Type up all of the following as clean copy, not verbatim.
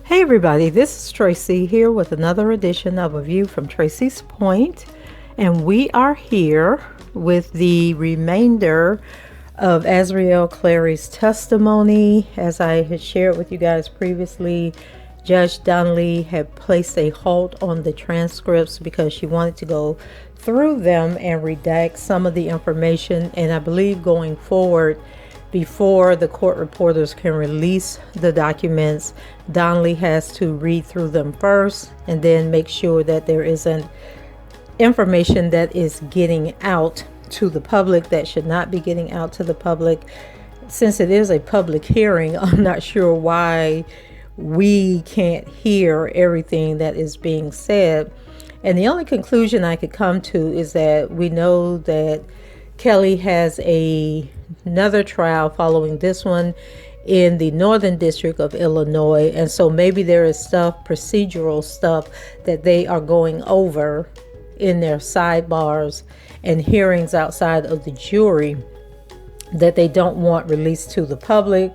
Hey everybody, this is Tracy here with another edition of A View from Tracy's Point, and we are here with the remainder of Ariel Clary's testimony. As I had shared with you guys previously, Judge Donnelly had placed a halt on the transcripts because she wanted to go through them and redact some of the information, and I believe going forward, before the court reporters can release the documents, Donnelly has to read through them first and then make sure that there isn't information that is getting out to the public that should not be getting out to the public. Since it is a public hearing, I'm not sure why we can't hear everything that is being said. And the only conclusion I could come to is that we know that Kelly has another trial following this one in the Northern District of Illinois, and so maybe there is procedural stuff that they are going over in their sidebars and hearings outside of the jury that they don't want released to the public,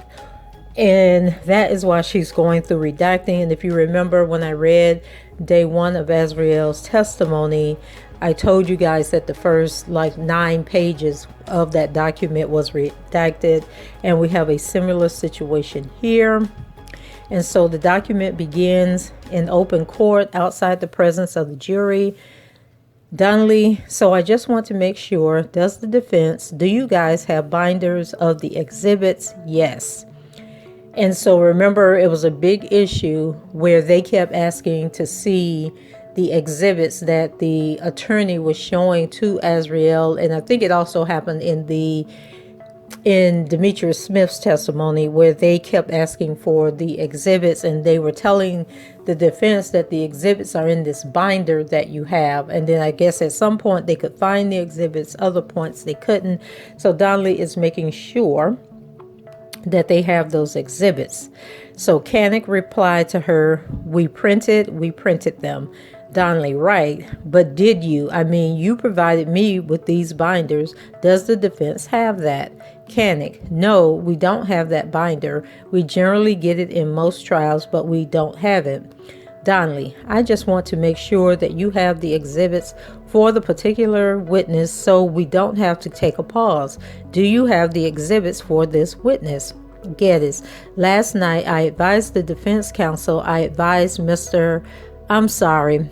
and that is why she's going through redacting. And if you remember, when I read day one of Azriel's testimony, I told you guys that the first 9 pages of that document was redacted, and we have a similar situation here. And so the document begins in open court outside the presence of the jury. Donnelly, so I just want to make sure, does the defense, do you guys have binders of the exhibits? Yes. And so remember, it was a big issue where they kept asking to see the exhibits that the attorney was showing to Ariel, and I think it also happened in Demetrius Smith's testimony, where they kept asking for the exhibits, and they were telling the defense that the exhibits are in this binder that you have. And then I guess at some point they could find the exhibits, other points they couldn't. So Donnelly is making sure that they have those exhibits. So Canick replied to her, we printed them. Donnelly, right, but did you? I mean, you provided me with these binders. Does the defense have that? Canick, no, we don't have that binder. We generally get it in most trials, but we don't have it. Donnelly, I just want to make sure that you have the exhibits for the particular witness so we don't have to take a pause. Do you have the exhibits for this witness? Geddes, last night I advised the defense counsel, I'm sorry.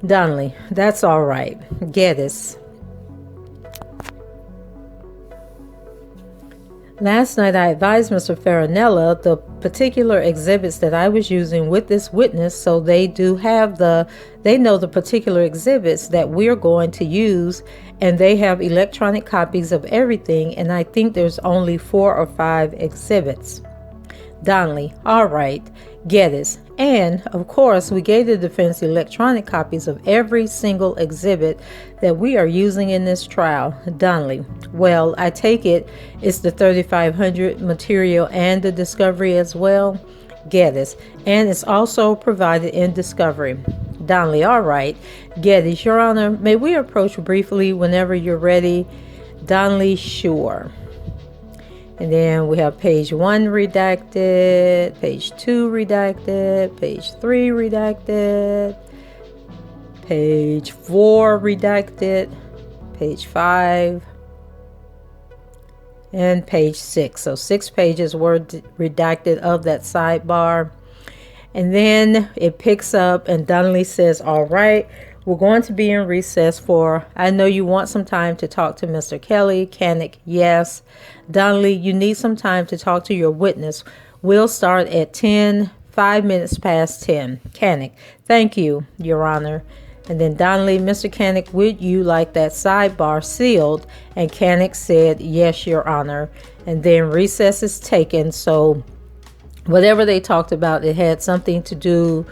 Donnelly, that's all right. Geddes. Last night I advised Mr. Farinella the particular exhibits that I was using with this witness, so they know the particular exhibits that we're going to use, and they have electronic copies of everything, and I think there's only 4 or 5 exhibits. Donnelly, all right. Geddes, and of course we gave the defense electronic copies of every single exhibit that we are using in this trial. Donnelly, well, I take it's the 3500 material and the discovery as well. Geddes, and it's also provided in discovery. Donnelly, all right. Geddes, Your Honor, may we approach briefly whenever you're ready? Donnelly, sure. And then we have page 1 redacted, page 2 redacted, page 3 redacted, page 4 redacted, page 5, and page 6. So 6 pages were redacted of that sidebar. And then it picks up and Donnelly says, all right, we're going to be in recess I know you want some time to talk to Mr. Kelly. Canick, yes. Donnelly, you need some time to talk to your witness. We'll start at 5 minutes past 10. Canick, thank you, Your Honor. And then Donnelly, Mr. Canick, would you like that sidebar sealed? And Canick said, yes, Your Honor. and then recess is taken. So whatever they talked about, it had something to do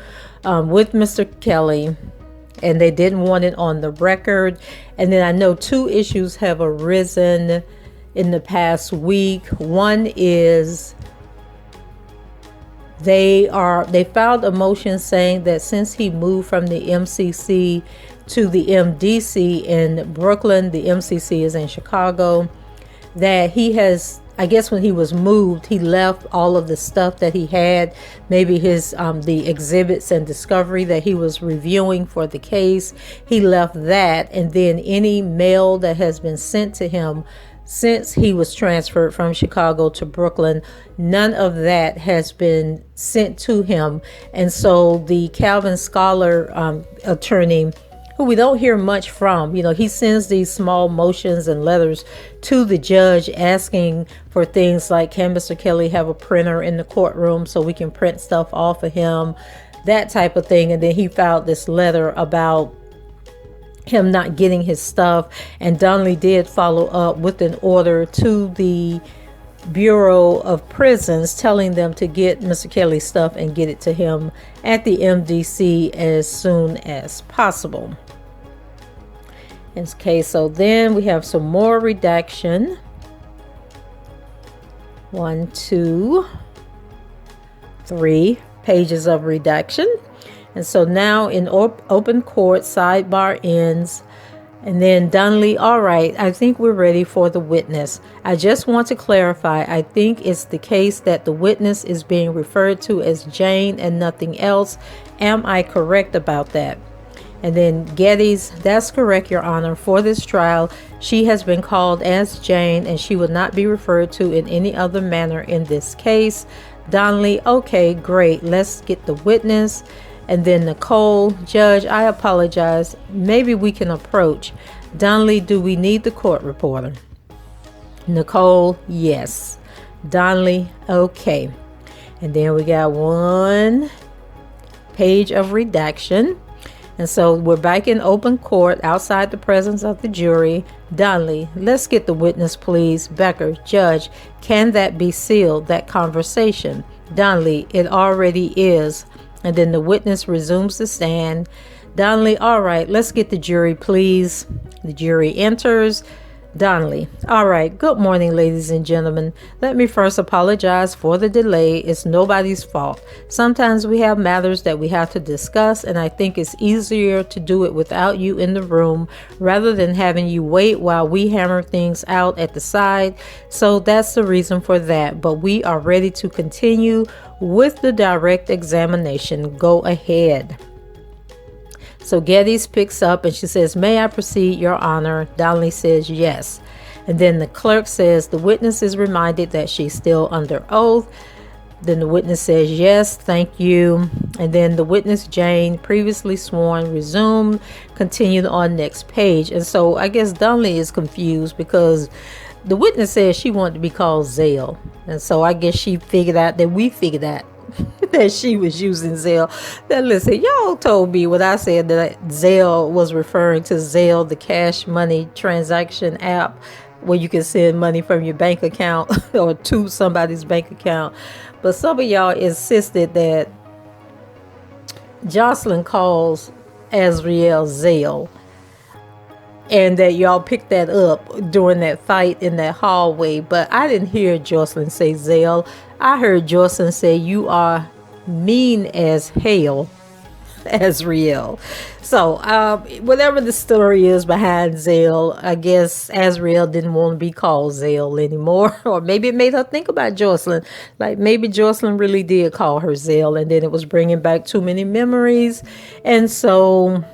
with Mr. Kelly, and they didn't want it on the record. And then I know 2 issues have arisen in the past week. One is they filed a motion saying that since he moved from the MCC to the MDC in Brooklyn, the MCC is in Chicago, that he has, I guess when he was moved, he left all of the stuff that he had, maybe his the exhibits and discovery that he was reviewing for the case. He left that, and then any mail that has been sent to him since he was transferred from Chicago to Brooklyn, none of that has been sent to him. And so the Calvin Scholar attorney, who we don't hear much from, he sends these small motions and letters to the judge asking for things like, can Mr. Kelly have a printer in the courtroom so we can print stuff off of him, that type of thing. And then he filed this letter about him not getting his stuff, and Donnelly did follow up with an order to the Bureau of Prisons telling them to get Mr. Kelly's stuff and get it to him at the MDC as soon as possible. Okay, so then we have some more redaction. 1, 2, 3 pages of redaction. And so now in open court, sidebar ends. And then Donnelly, all right, I think we're ready for the witness. I just want to clarify, I think it's the case that the witness is being referred to as Jane and nothing else. Am I correct about that? And then Geddes, that's correct, Your Honor. For this trial, she has been called as Jane, and she would not be referred to in any other manner in this case. Donnelly, okay, great. Let's get the witness. And then Nicole, Judge, I apologize. Maybe we can approach. Donnelly, do we need the court reporter? Nicole, yes. Donnelly, okay. And then we got 1 page of redaction. And so we're back in open court outside the presence of the jury. Donnelly, let's get the witness, please. Becker, Judge, can that be sealed, that conversation? Donnelly, it already is. And then the witness resumes the stand. Donnelly, all right, let's get the jury, please. The jury enters. Donnelly, all right, good morning, ladies and gentlemen. Let me first apologize for the delay. It's nobody's fault. Sometimes we have matters that we have to discuss, and I think it's easier to do it without you in the room rather than having you wait while we hammer things out at the side. So that's the reason for that. But we are ready to continue with the direct examination. Go ahead. So Geddes picks up and she says, may I proceed, Your Honor? Donnelly says yes. And then the clerk says the witness is reminded that she's still under oath. Then the witness says yes, thank you. And then the witness, Jane, previously sworn, resumed, continued on next page. And so I guess Donnelly is confused because the witness says she wanted to be called Zale. And so I guess she figured out that we figured out that she was using Zelle. Now listen, y'all told me when I said that Zelle was referring to Zelle, the cash money transaction app where you can send money from your bank account or to somebody's bank account. But some of y'all insisted that Jocelyn calls Ariel Zelle, and that y'all picked that up during that fight in that hallway. But I didn't hear Jocelyn say Zelle. I heard Jocelyn say, you are mean as hell, Ariel. So whatever the story is behind Zelle, I guess Ariel didn't want to be called Zelle anymore. Or maybe it made her think about Jocelyn. Like maybe Jocelyn really did call her Zelle, and then it was bringing back too many memories. And so...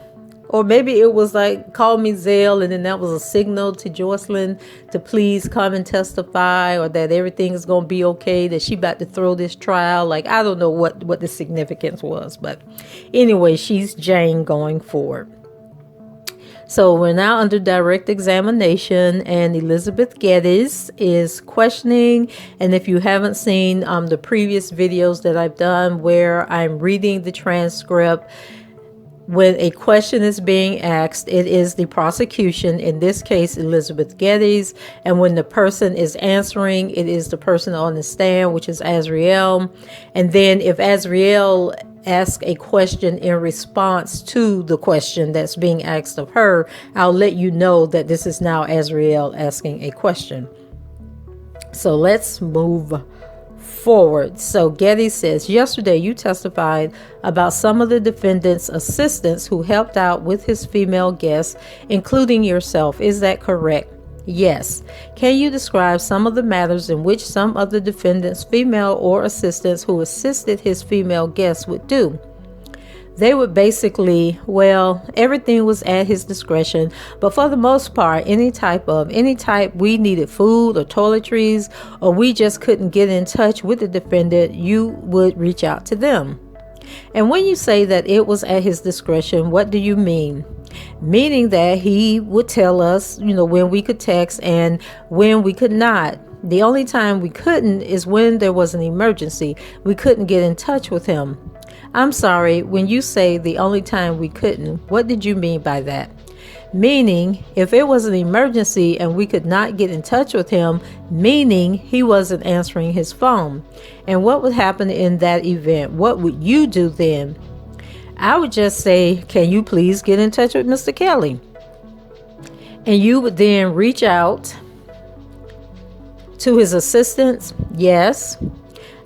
or maybe it was like, call me Zelle, and then that was a signal to Jocelyn to please come and testify, or that everything is going to be okay, that she about to throw this trial. Like, I don't know what the significance was. But anyway, she's Jane going forward. So we're now under direct examination, and Elizabeth Geddes is questioning. And if you haven't seen the previous videos that I've done where I'm reading the transcript, when a question is being asked, it is the prosecution, in this case, Elizabeth Geddes. And when the person is answering, it is the person on the stand, which is Ariel. And then if Ariel asks a question in response to the question that's being asked of her, I'll let you know that this is now Ariel asking a question. So let's move forward. So Getty says, yesterday you testified about some of the defendant's assistants who helped out with his female guests, including yourself. Is that correct? Yes. Can you describe some of the matters in which some of the defendant's female or assistants who assisted his female guests would do? They would basically, everything was at his discretion, but for the most part, any type we needed food or toiletries, or we just couldn't get in touch with the defendant, you would reach out to them. And when you say that it was at his discretion, what do you mean? Meaning that he would tell us, when we could text and when we could not. The only time we couldn't is when there was an emergency. We couldn't get in touch with him. I'm sorry, when you say the only time we couldn't, what did you mean by that? Meaning, if it was an emergency and we could not get in touch with him, meaning he wasn't answering his phone. And what would happen in that event? What would you do then? I would just say, can you please get in touch with Mr. Kelly? And you would then reach out to his assistants. Yes.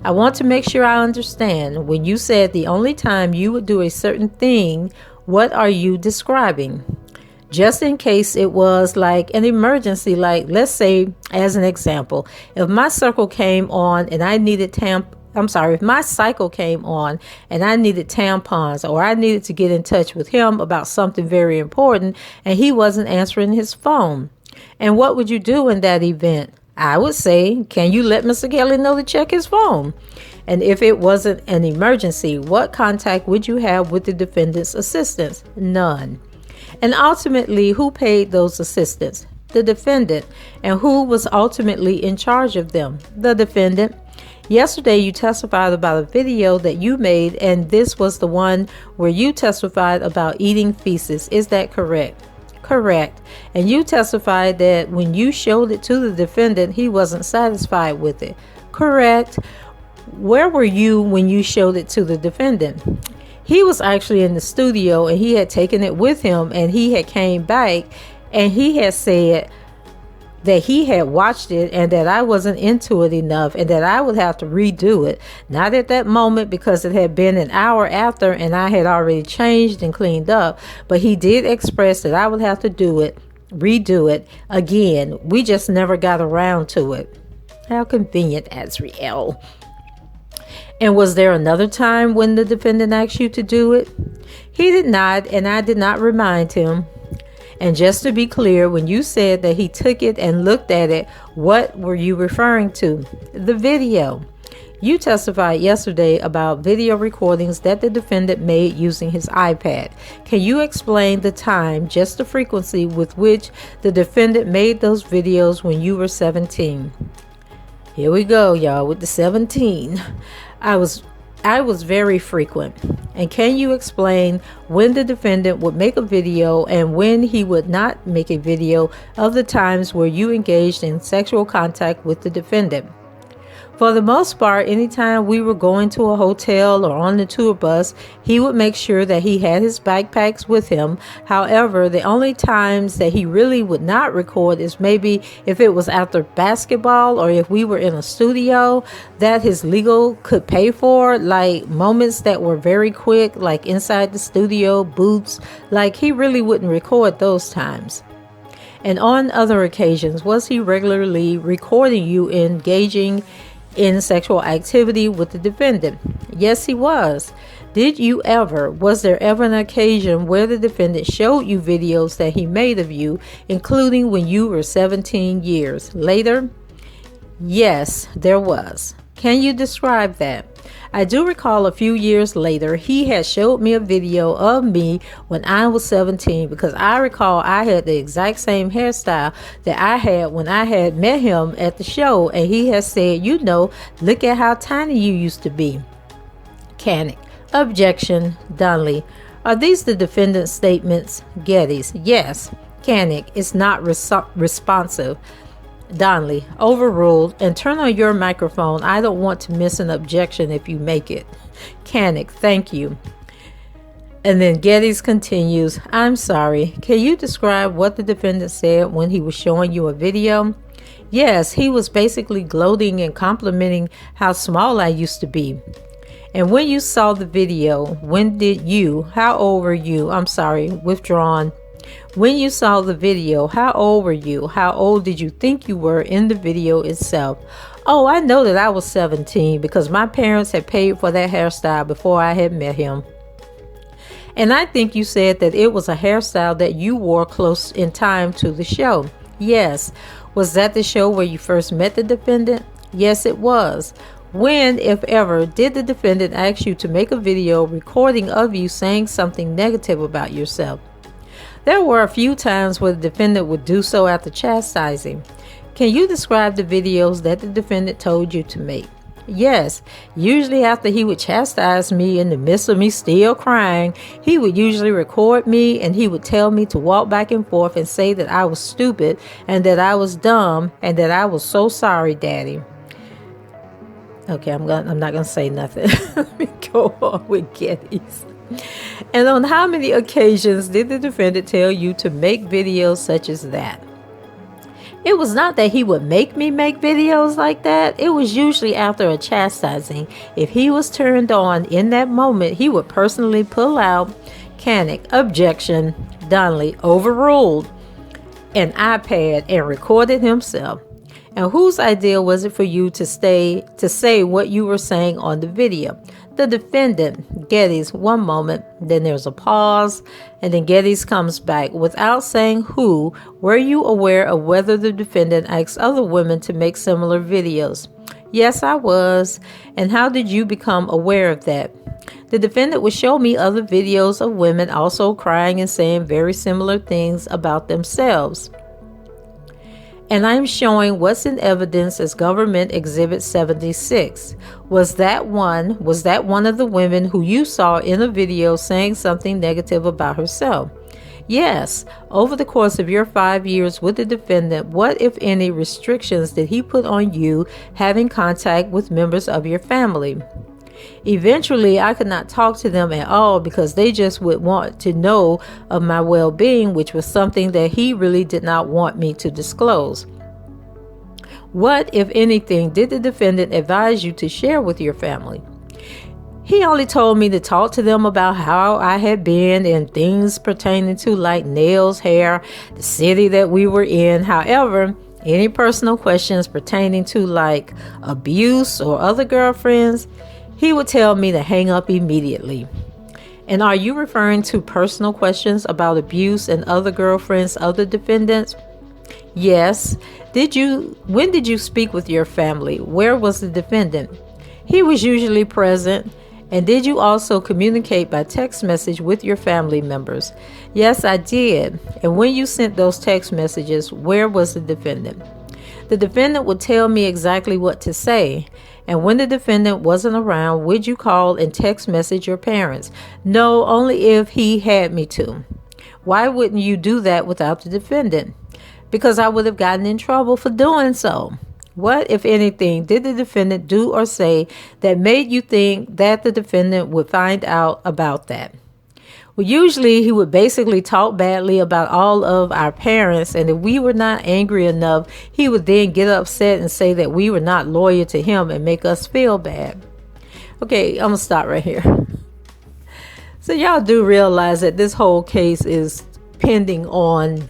I want to make sure I understand. When you said the only time you would do a certain thing, what are you describing? Just in case it was like an emergency, like let's say, as an example, if my cycle came on and I needed if my cycle came on and I needed tampons, or I needed to get in touch with him about something very important and he wasn't answering his phone. And what would you do in that event? I would say, can you let Mr. Kelly know to check his phone? And if it wasn't an emergency, what contact would you have with the defendant's assistants? None. And ultimately, who paid those assistants? The defendant. And who was ultimately in charge of them? The defendant. Yesterday, you testified about a video that you made, and this was the one where you testified about eating feces. Is that correct? Correct. And you testified that when you showed it to the defendant, he wasn't satisfied with it. Correct. Where were you when you showed it to the defendant? He was actually in the studio and he had taken it with him, and he had came back and he had said that he had watched it and that I wasn't into it enough and that I would have to redo it. Not at that moment, because it had been an hour after and I had already changed and cleaned up, but he did express that I would have to redo it again. We just never got around to it. How convenient, Ariel. And was there another time when the defendant asked you to do it? He did not, and I did not remind him. And just to be clear, when you said that he took it and looked at it, what were you referring to? The video. You testified yesterday about video recordings that the defendant made using his iPad. Can you explain the time, just the frequency with which the defendant made those videos when you were 17? Here we go, y'all, with the 17. I was very frequent. And can you explain when the defendant would make a video and when he would not make a video of the times where you engaged in sexual contact with the defendant? For the most part, anytime we were going to a hotel or on the tour bus, he would make sure that he had his backpacks with him. However, the only times that he really would not record is maybe if it was after basketball or if we were in a studio that his legal could pay for, like moments that were very quick, like inside the studio, booths, like he really wouldn't record those times. And on other occasions, was he regularly recording you engaging in sexual activity with the defendant? Yes, he was. Was there ever an occasion where the defendant showed you videos that he made of you, including when you were 17 years later? Yes, there was. Can you describe that? I do recall a few years later, he had showed me a video of me when I was 17, because I recall I had the exact same hairstyle that I had when I had met him at the show. And he has said, look at how tiny you used to be. Canic. Objection. Donnelly. Are these the defendant's statements? Geddes. Yes. Canick is not responsive. Donnelly. Overruled. And turn on your microphone. I don't want to miss an objection if you make it. Canick. Thank you. And then Geddes continues, I'm sorry. Can you describe what the defendant said when he was showing you a video? Yes, he was basically gloating and complimenting how small I used to be. And when you saw the video, how old were you? I'm sorry, withdrawn. When you saw the video, how old were you? How old did you think you were in the video itself? Oh, I know that I was 17 because my parents had paid for that hairstyle before I had met him. And I think you said that it was a hairstyle that you wore close in time to the show. Yes. Was that the show where you first met the defendant? Yes, it was. When, if ever, did the defendant ask you to make a video recording of you saying something negative about yourself? There were a few times where the defendant would do so after chastising. Can you describe the videos that the defendant told you to make? Yes, usually after he would chastise me in the midst of me still crying, he would usually record me and he would tell me to walk back and forth and say that I was stupid and that I was dumb and that I was so sorry, Daddy. Okay, I'm not gonna say nothing. Let me go on with Geddes. And on how many occasions did the defendant tell you to make videos such as that? It was not that he would make me make videos like that. It was usually after a chastising. If he was turned on in that moment, he would personally pull out Canick, objection, Donnelly, overruled, an iPad and recorded himself. And whose idea was it for you to say what you were saying on the video? The defendant. Geddes. One moment, then there's a pause, and then Geddes comes back. Without saying who, were you aware of whether the defendant asked other women to make similar videos? Yes, I was. And how did you become aware of that? The defendant would show me other videos of women also crying and saying very similar things about themselves. And I'm showing what's in evidence as Government Exhibit 76. Was that one of the women who you saw in a video saying something negative about herself? Yes. Over the course of your 5 years with the defendant, what, if any, restrictions did he put on you having contact with members of your family? Eventually, I could not talk to them at all because they just would want to know of my well-being, which was something that he really did not want me to disclose. What, if anything, did the defendant advise you to share with your family? He only told me to talk to them about how I had been and things pertaining to like nails, hair, the city that we were in. However, any personal questions pertaining to like abuse or other girlfriends, he would tell me to hang up immediately. And are you referring to personal questions about abuse and other girlfriends of the defendants? Yes. When did you speak with your family? Where was the defendant? He was usually present. And did you also communicate by text message with your family members? Yes, I did. And when you sent those text messages, where was the defendant? The defendant would tell me exactly what to say. And when the defendant wasn't around, would you call and text message your parents? No, only if he had me to. Why wouldn't you do that without the defendant? Because I would have gotten in trouble for doing so. What, if anything, did the defendant do or say that made you think that the defendant would find out about that? Well, usually he would basically talk badly about all of our parents, and if we were not angry enough, he would then get upset and say that we were not loyal to him and make us feel bad. Okay, I'm gonna stop right here. So y'all do realize that this whole case is pending on,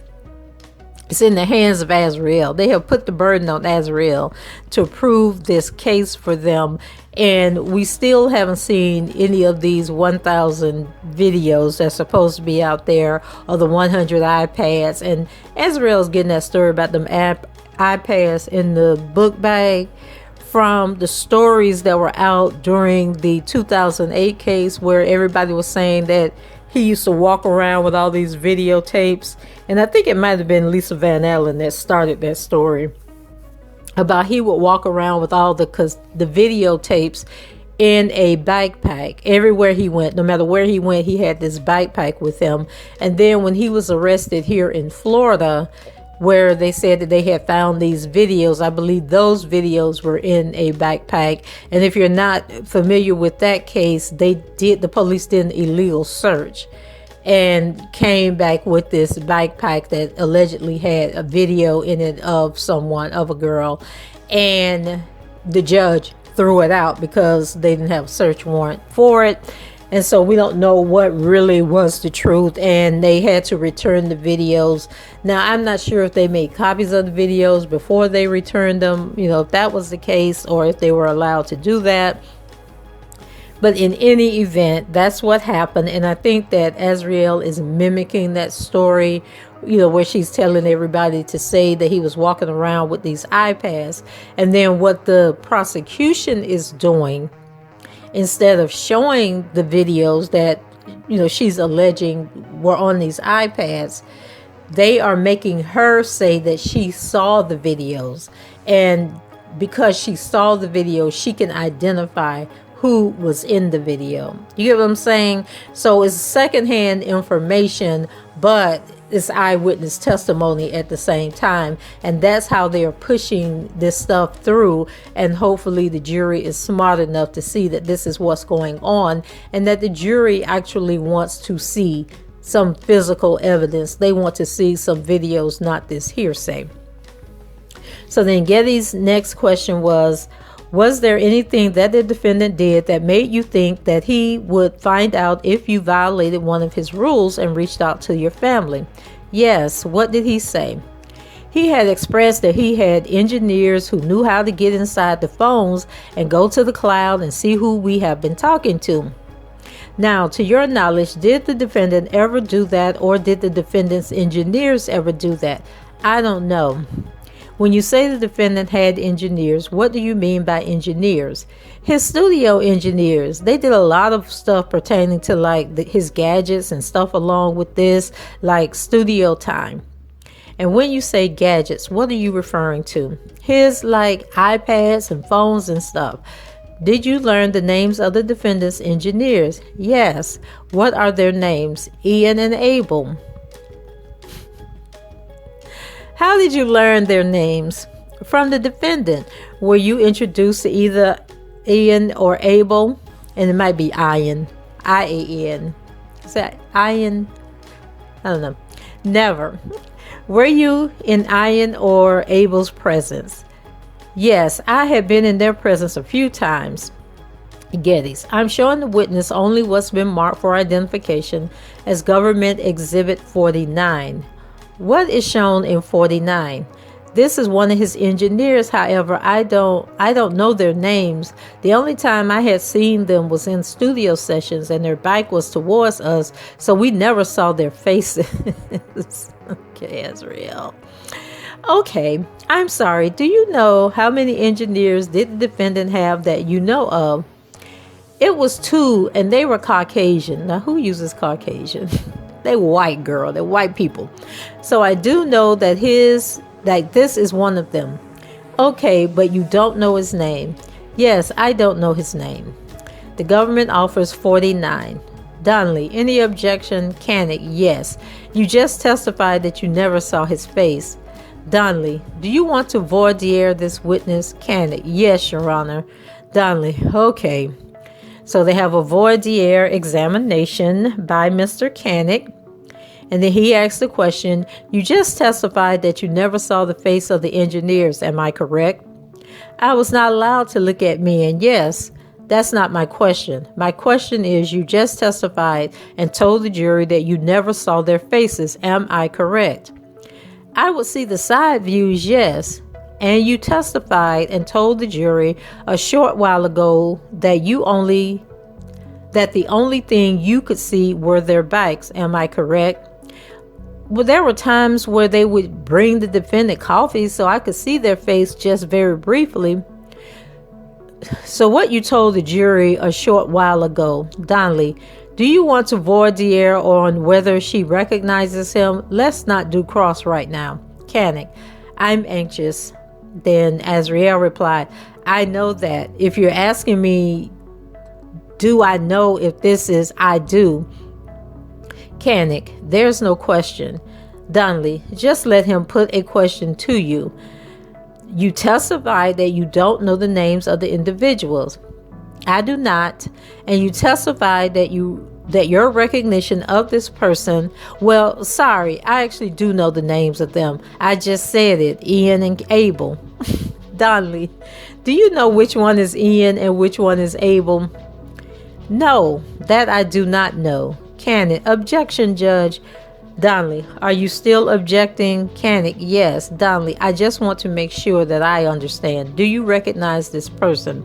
it's in the hands of Ariel. They have put the burden on Ariel to prove this case for them. And we still haven't seen any of these 1,000 videos that's supposed to be out there, or the 100 iPads. And Ariel's getting that story about them iPads in the book bag from the stories that were out during the 2008 case, where everybody was saying that he used to walk around with all these videotapes. And I think it might have been Lisa Van Allen that started that story about he would walk around with all the videotapes in a backpack everywhere he went. No matter where he went, he had this backpack with him. And then when he was arrested here in Florida, where they said that they had found these videos, I believe those videos were in a backpack. And if you're not familiar with that case, the police did an illegal search and came back with this backpack that allegedly had a video in it of a girl, and the judge threw it out because they didn't have a search warrant for it. And so we don't know what really was the truth, and they had to return the videos. Now, I'm not sure if they made copies of the videos before they returned them, if that was the case, or if they were allowed to do that. But in any event, that's what happened. And I think that Ariel is mimicking that story, where she's telling everybody to say that he was walking around with these iPads. And then what the prosecution is doing, instead of showing the videos that, she's alleging were on these iPads, they are making her say that she saw the videos. And because she saw the video, she can identify who was in the video. You get what I'm saying? So it's secondhand information, but it's eyewitness testimony at the same time. And that's how they're pushing this stuff through. And hopefully the jury is smart enough to see that this is what's going on, and that the jury actually wants to see some physical evidence. They want to see some videos, not this hearsay. So then Getty's next question was there anything that the defendant did that made you think that he would find out if you violated one of his rules and reached out to your family? Yes. What did he say? He had expressed that he had engineers who knew how to get inside the phones and go to the cloud and see who we have been talking to. Now, to your knowledge, did the defendant ever do that, or did the defendant's engineers ever do that? I don't know. When you say the defendant had engineers, what do you mean by engineers? His studio engineers. They did a lot of stuff pertaining to his gadgets and stuff along with this, like studio time. And when you say gadgets, what are you referring to? His iPads and phones and stuff. Did you learn the names of the defendant's engineers? Yes. What are their names? Ian and Abel. How did you learn their names? From the defendant. Were you introduced to either Ian or Abel? And it might be Ian. I-A-N. Is that Ian? I don't know. Never. Were you in Ian or Abel's presence? Yes, I have been in their presence a few times. Getty's. I'm showing the witness only what's been marked for identification as Government Exhibit 49. What is shown in 49? This is one of his engineers. However, I don't know their names. The only time I had seen them was in studio sessions, and their back was towards us, so we never saw their faces. Okay, Ariel. Okay, I'm sorry. Do you know how many engineers did the defendant have that you know of? It was 2, and they were Caucasian. Now, who uses Caucasian? They white, girl. They're white people. So I do know that this is one of them. Okay, but you don't know his name. Yes, I don't know his name. The government offers 49. Donnelly, any objection? Canick, yes. You just testified that you never saw his face. Donnelly, do you want to voir dire this witness? Canick, yes, Your Honor. Donnelly, okay. So they have a voir dire examination by Mr. Canick. And then he asks the question, you just testified that you never saw the face of the engineers, am I correct? I was not allowed to look at me, and yes, that's not my question. My question is, you just testified and told the jury that you never saw their faces, am I correct? I would see the side views, yes. And you testified and told the jury a short while ago that the only thing you could see were their backs. Am I correct? Well, there were times where they would bring the defendant coffee so I could see their face just very briefly. So what you told the jury a short while ago, Donnelly, do you want to voir dire on whether she recognizes him? Let's not do cross right now. Canick, I'm anxious. Then Ariel replied, I know that. If you're asking me do I know if this is I do? Canic, there's no question. Donnelly, just let him put a question to you. You testify that you don't know the names of the individuals. I do not. And you testify that your recognition of this person, well, sorry, I actually do know the names of them. I just said it, Ian and Abel. Donnelly, do you know which one is Ian and which one is Abel? No, that I do not know. Canic, objection, Judge. Donnelly, are you still objecting? Canic, yes. Donnelly, I just want to make sure that I understand. Do you recognize this person?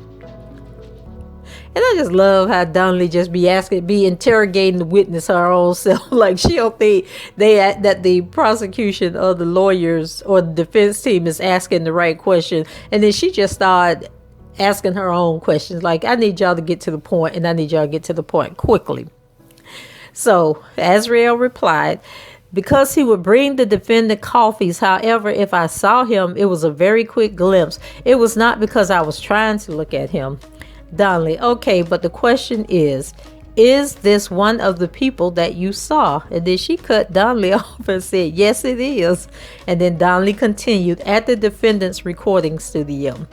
And I just love how Donnelly just be interrogating the witness her own self. Like she don't think that the prosecution or the lawyers or the defense team is asking the right question. And then she just started asking her own questions. Like, I need y'all to get to the point, and I need y'all to get to the point quickly. So Ariel replied, because he would bring the defendant coffees. However, if I saw him, it was a very quick glimpse. It was not because I was trying to look at him. Donnelly, okay, but the question is this one of the people that you saw? And then she cut Donnelly off and said, yes, it is. And then Donnelly continued, at the defendant's recording studio.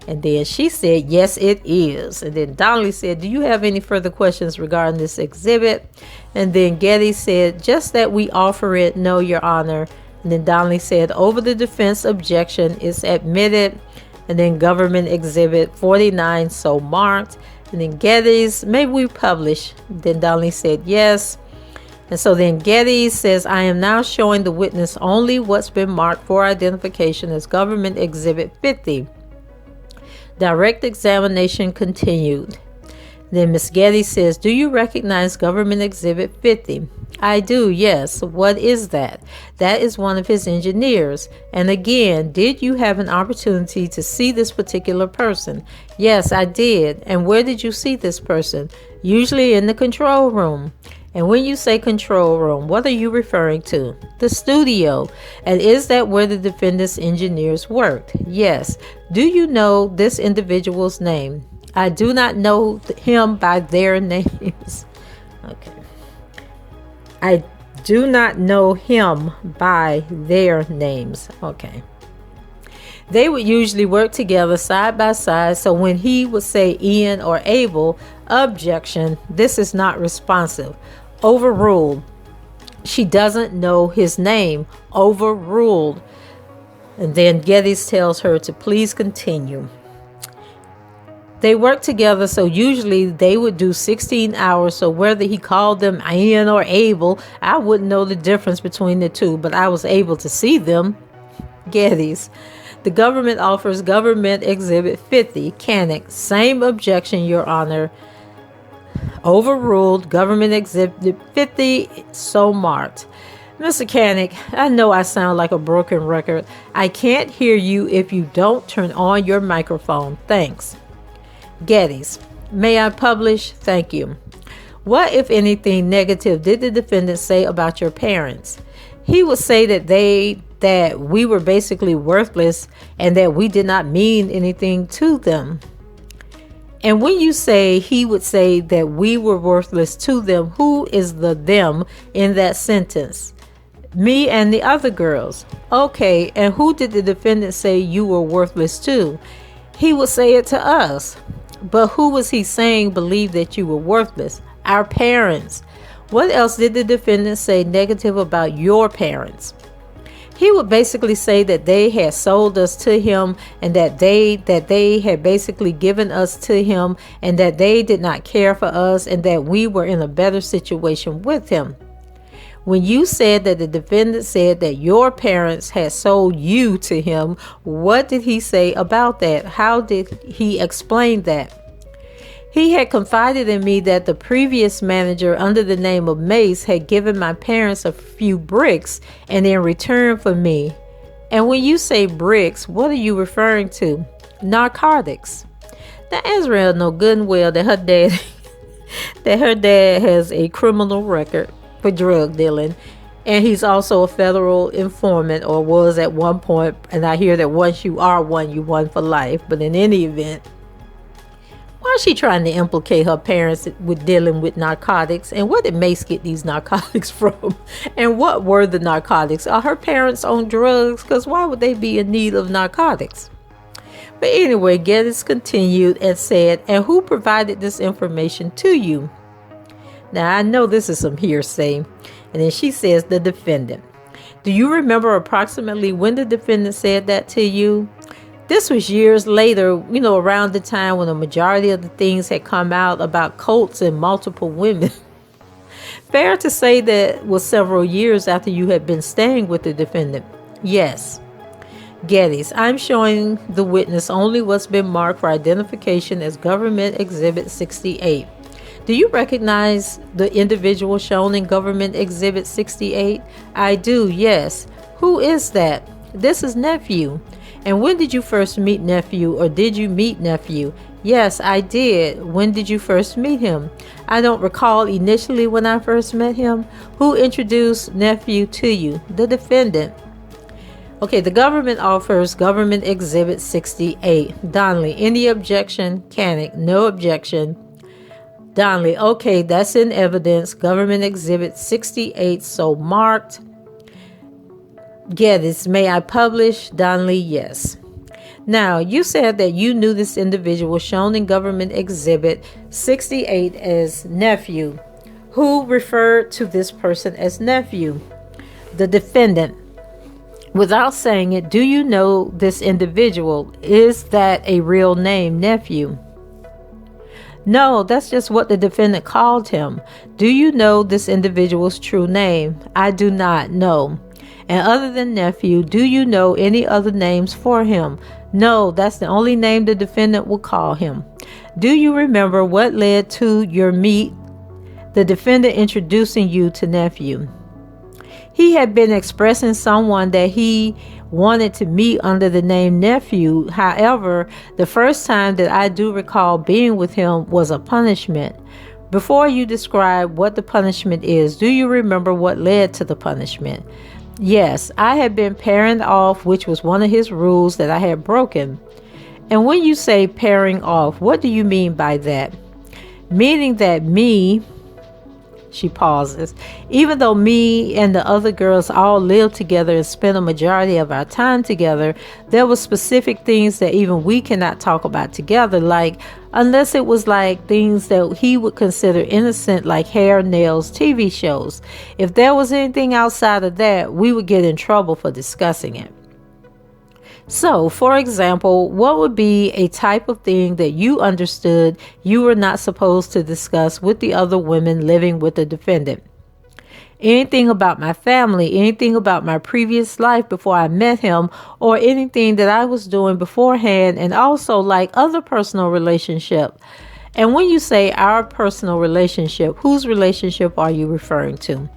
And then she said, yes, it is. And then Donnelly said, do you have any further questions regarding this exhibit? And then Getty said, just that we offer it, no, Your Honor. And then Donnelly said, over the defense objection is admitted. And then government exhibit 49, so marked. And then Getty's, maybe we publish. Then Donnelly said, yes. And so then Getty says, I am now showing the witness only what's been marked for identification as government exhibit 50. Direct examination continued. Then Miss Getty says, do you recognize government exhibit 50? I do, yes. What is that? That is one of his engineers. And again, did you have an opportunity to see this particular person? Yes, I did. And where did you see this person? Usually in the control room. And when you say control room, what are you referring to? The studio. And is that where the defendant's engineers worked? Yes. Do you know this individual's name? I do not know him by their names. Okay. I do not know him by their names. Okay. They would usually work together side by side. So when he would say Ian or Abel, objection, this is not responsive. Overruled. She doesn't know his name. Overruled. And then Geddes tells her to please continue. They work together, so usually they would do 16 hours. So whether he called them Ian or Abel, I wouldn't know the difference between the two, but I was able to see them. Geddes. The government offers government exhibit 50. Canic. Same objection, Your Honor. Overruled. Government exhibit 50, so marked. Mr. Canic, I know I sound like a broken record. I can't hear you if you don't turn on your microphone. Thanks. Geddes. May I publish? Thank you. What, if anything, negative did the defendant say about your parents? He would say that we were basically worthless and that we did not mean anything to them. And when you say he would say that we were worthless to them, who is the them in that sentence? Me and the other girls. Okay, and who did the defendant say you were worthless to? He would say it to us. But who was he saying believed that you were worthless? Our parents. What else did the defendant say negative about your parents? He would basically say that they had sold us to him and that they had basically given us to him and that they did not care for us and that we were in a better situation with him. When you said that the defendant said that your parents had sold you to him, what did he say about that? How did he explain that? He had confided in me that the previous manager under the name of Mace had given my parents a few bricks and in return for me. And when you say bricks, what are you referring to? Narcotics. Now Ariel know good and well that her dad has a criminal record for drug dealing, and he's also a federal informant, or was at one point, and I hear that once you are one, you won for life. But in any event, Why is she trying to implicate her parents with dealing with narcotics? And where did Mace get these narcotics from? And what were the narcotics? Are her parents on drugs? Because why would they be in need of narcotics? But anyway, Geddes continued and said, and who provided this information to you? Now, I know this is some hearsay. And then she says, the defendant. Do you remember approximately when the defendant said that to you? This was years later, around the time when the majority of the things had come out about cults and multiple women. Fair to say that was several years after you had been staying with the defendant. Yes. Geddes, I'm showing the witness only what's been marked for identification as Government Exhibit 68. Do you recognize the individual shown in Government Exhibit 68? I do, yes. Who is that? This is nephew. And when did you first meet nephew, or did you meet nephew? Yes, I did. When did you first meet him? I don't recall initially when I first met him. Who introduced nephew to you? The defendant. Okay, the government offers Government Exhibit 68. Donnelly, any objection? Canick, no objection. Donnelly, okay, that's in evidence. Government Exhibit 68, so marked. Geddes, may I publish? Donnelly, yes. Now, you said that you knew this individual shown in Government Exhibit 68 as nephew. Who referred to this person as nephew? The defendant. Without saying it, do you know this individual? Is that a real name, nephew? No, that's just what the defendant called him. Do you know this individual's true name? I do not know. And other than nephew, do you know any other names for him? No, that's the only name the defendant will call him. Do you remember what led to your meet the defendant introducing you to nephew? He had been expressing someone that he wanted to meet under the name nephew. However, the first time that I do recall being with him was a punishment. Before you describe what the punishment is, do you remember what led to the punishment? Yes, I had been pairing off, which was one of his rules that I had broken. And when you say pairing off, what do you mean by that? Meaning that me, she pauses, even though me and the other girls all lived together and spent a majority of our time together, there were specific things that even we cannot talk about together, like unless it was like things that he would consider innocent, like hair, nails, TV shows. If there was anything outside of that, we would get in trouble for discussing it. So, for example, what would be a type of thing that you understood you were not supposed to discuss with the other women living with the defendant? Anything about my family, anything about my previous life before I met him, or anything that I was doing beforehand, and also like other personal relationship. And when you say our personal relationship, whose relationship are you referring to?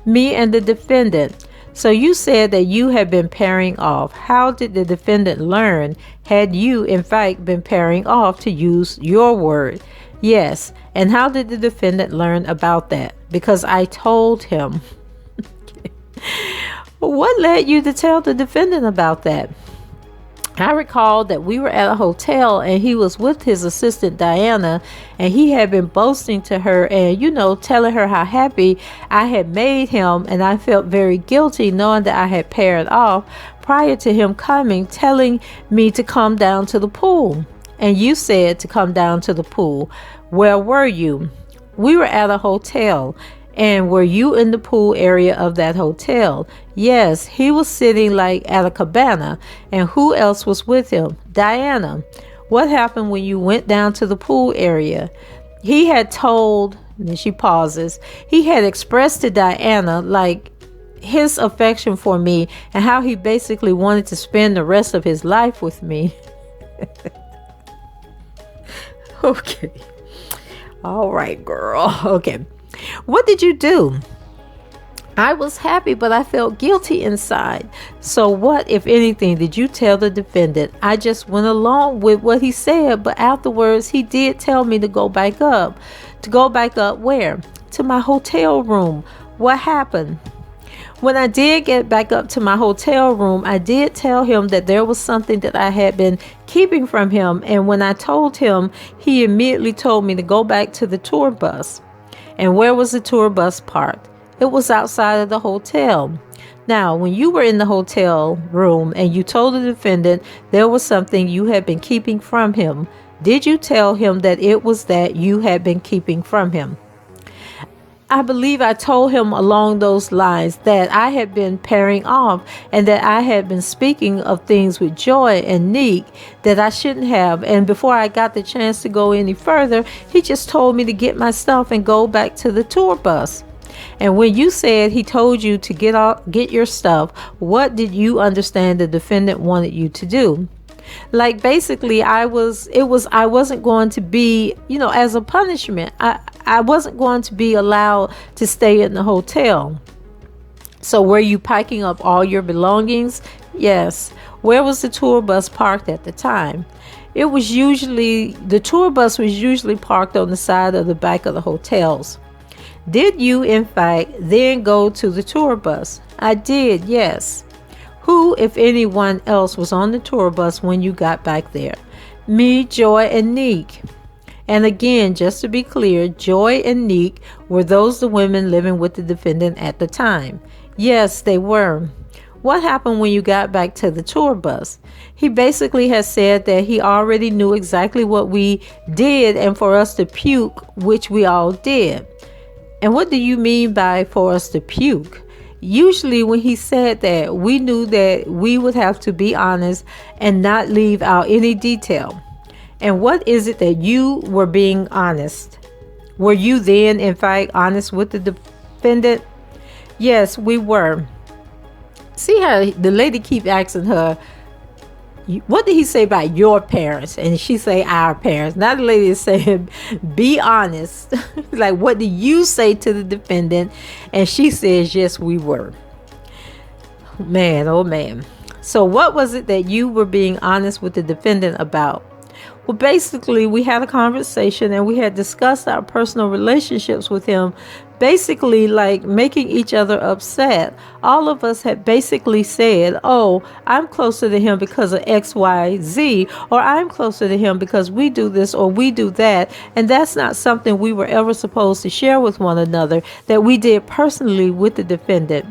Me and the defendant. So you said that you had been pairing off. How did the defendant learn? Had you, in fact, been pairing off, to use your word? Yes. And how did the defendant learn about that? Because I told him. What led you to tell the defendant about that? I recall that we were at a hotel and he was with his assistant Diana, and he had been boasting to her and, telling her how happy I had made him, and I felt very guilty knowing that I had paired off prior to him coming, telling me to come down to the pool. And you said to come down to the pool. Where were you? We were at a hotel. And were you in the pool area of that hotel? Yes, he was sitting like at a cabana. And who else was with him? Diana. What happened when you went down to the pool area? He had told, and she pauses, he had expressed to Diana like his affection for me and how he basically wanted to spend the rest of his life with me. Okay. All right, girl. Okay. What did you do? I was happy, but I felt guilty inside. So what, if anything, did you tell the defendant? I just went along with what he said, but afterwards he did tell me to go back up. To go back up where? To my hotel room. What happened? When I did get back up to my hotel room, I did tell him that there was something that I had been keeping from him. And when I told him, he immediately told me to go back to the tour bus. And where was the tour bus parked? It was outside of the hotel. Now, when you were in the hotel room and you told the defendant there was something you had been keeping from him, did you tell him that it was that you had been keeping from him? I believe I told him along those lines that I had been pairing off and that I had been speaking of things with Joy and Neek that I shouldn't have. And before I got the chance to go any further, he just told me to get my stuff and go back to the tour bus. And when you said he told you to get your stuff, what did you understand the defendant wanted you to do? Like basically I wasn't going to be, as a punishment, I wasn't going to be allowed to stay in the hotel. So were you packing up all your belongings? Yes. Where was the tour bus parked at the time? The tour bus was usually parked on the side of the back of the hotels. Did you, in fact, then go to the tour bus? I did, yes. Who, if anyone else, was on the tour bus when you got back there? Me, Joy, and Neek. And again, just to be clear, Joy and Neek were the women living with the defendant at the time. Yes, they were. What happened when you got back to the tour bus? He basically has said that he already knew exactly what we did and for us to puke, which we all did. And what do you mean by for us to puke? Usually when he said that, we knew that we would have to be honest and not leave out any detail. And what is it that you were being honest? Were you then, in fact, honest with the defendant? Yes, we were. See how the lady keep asking her, what did he say about your parents? And she say our parents. Now the lady is saying, be honest. Like, what do you say to the defendant? And she says, yes, we were. Man, oh man. So what was it that you were being honest with the defendant about? Well, basically, we had a conversation and we had discussed our personal relationships with him, basically like making each other upset. All of us had basically said, oh, I'm closer to him because of X, Y, Z, or I'm closer to him because we do this or we do that. And that's not something we were ever supposed to share with one another that we did personally with the defendant.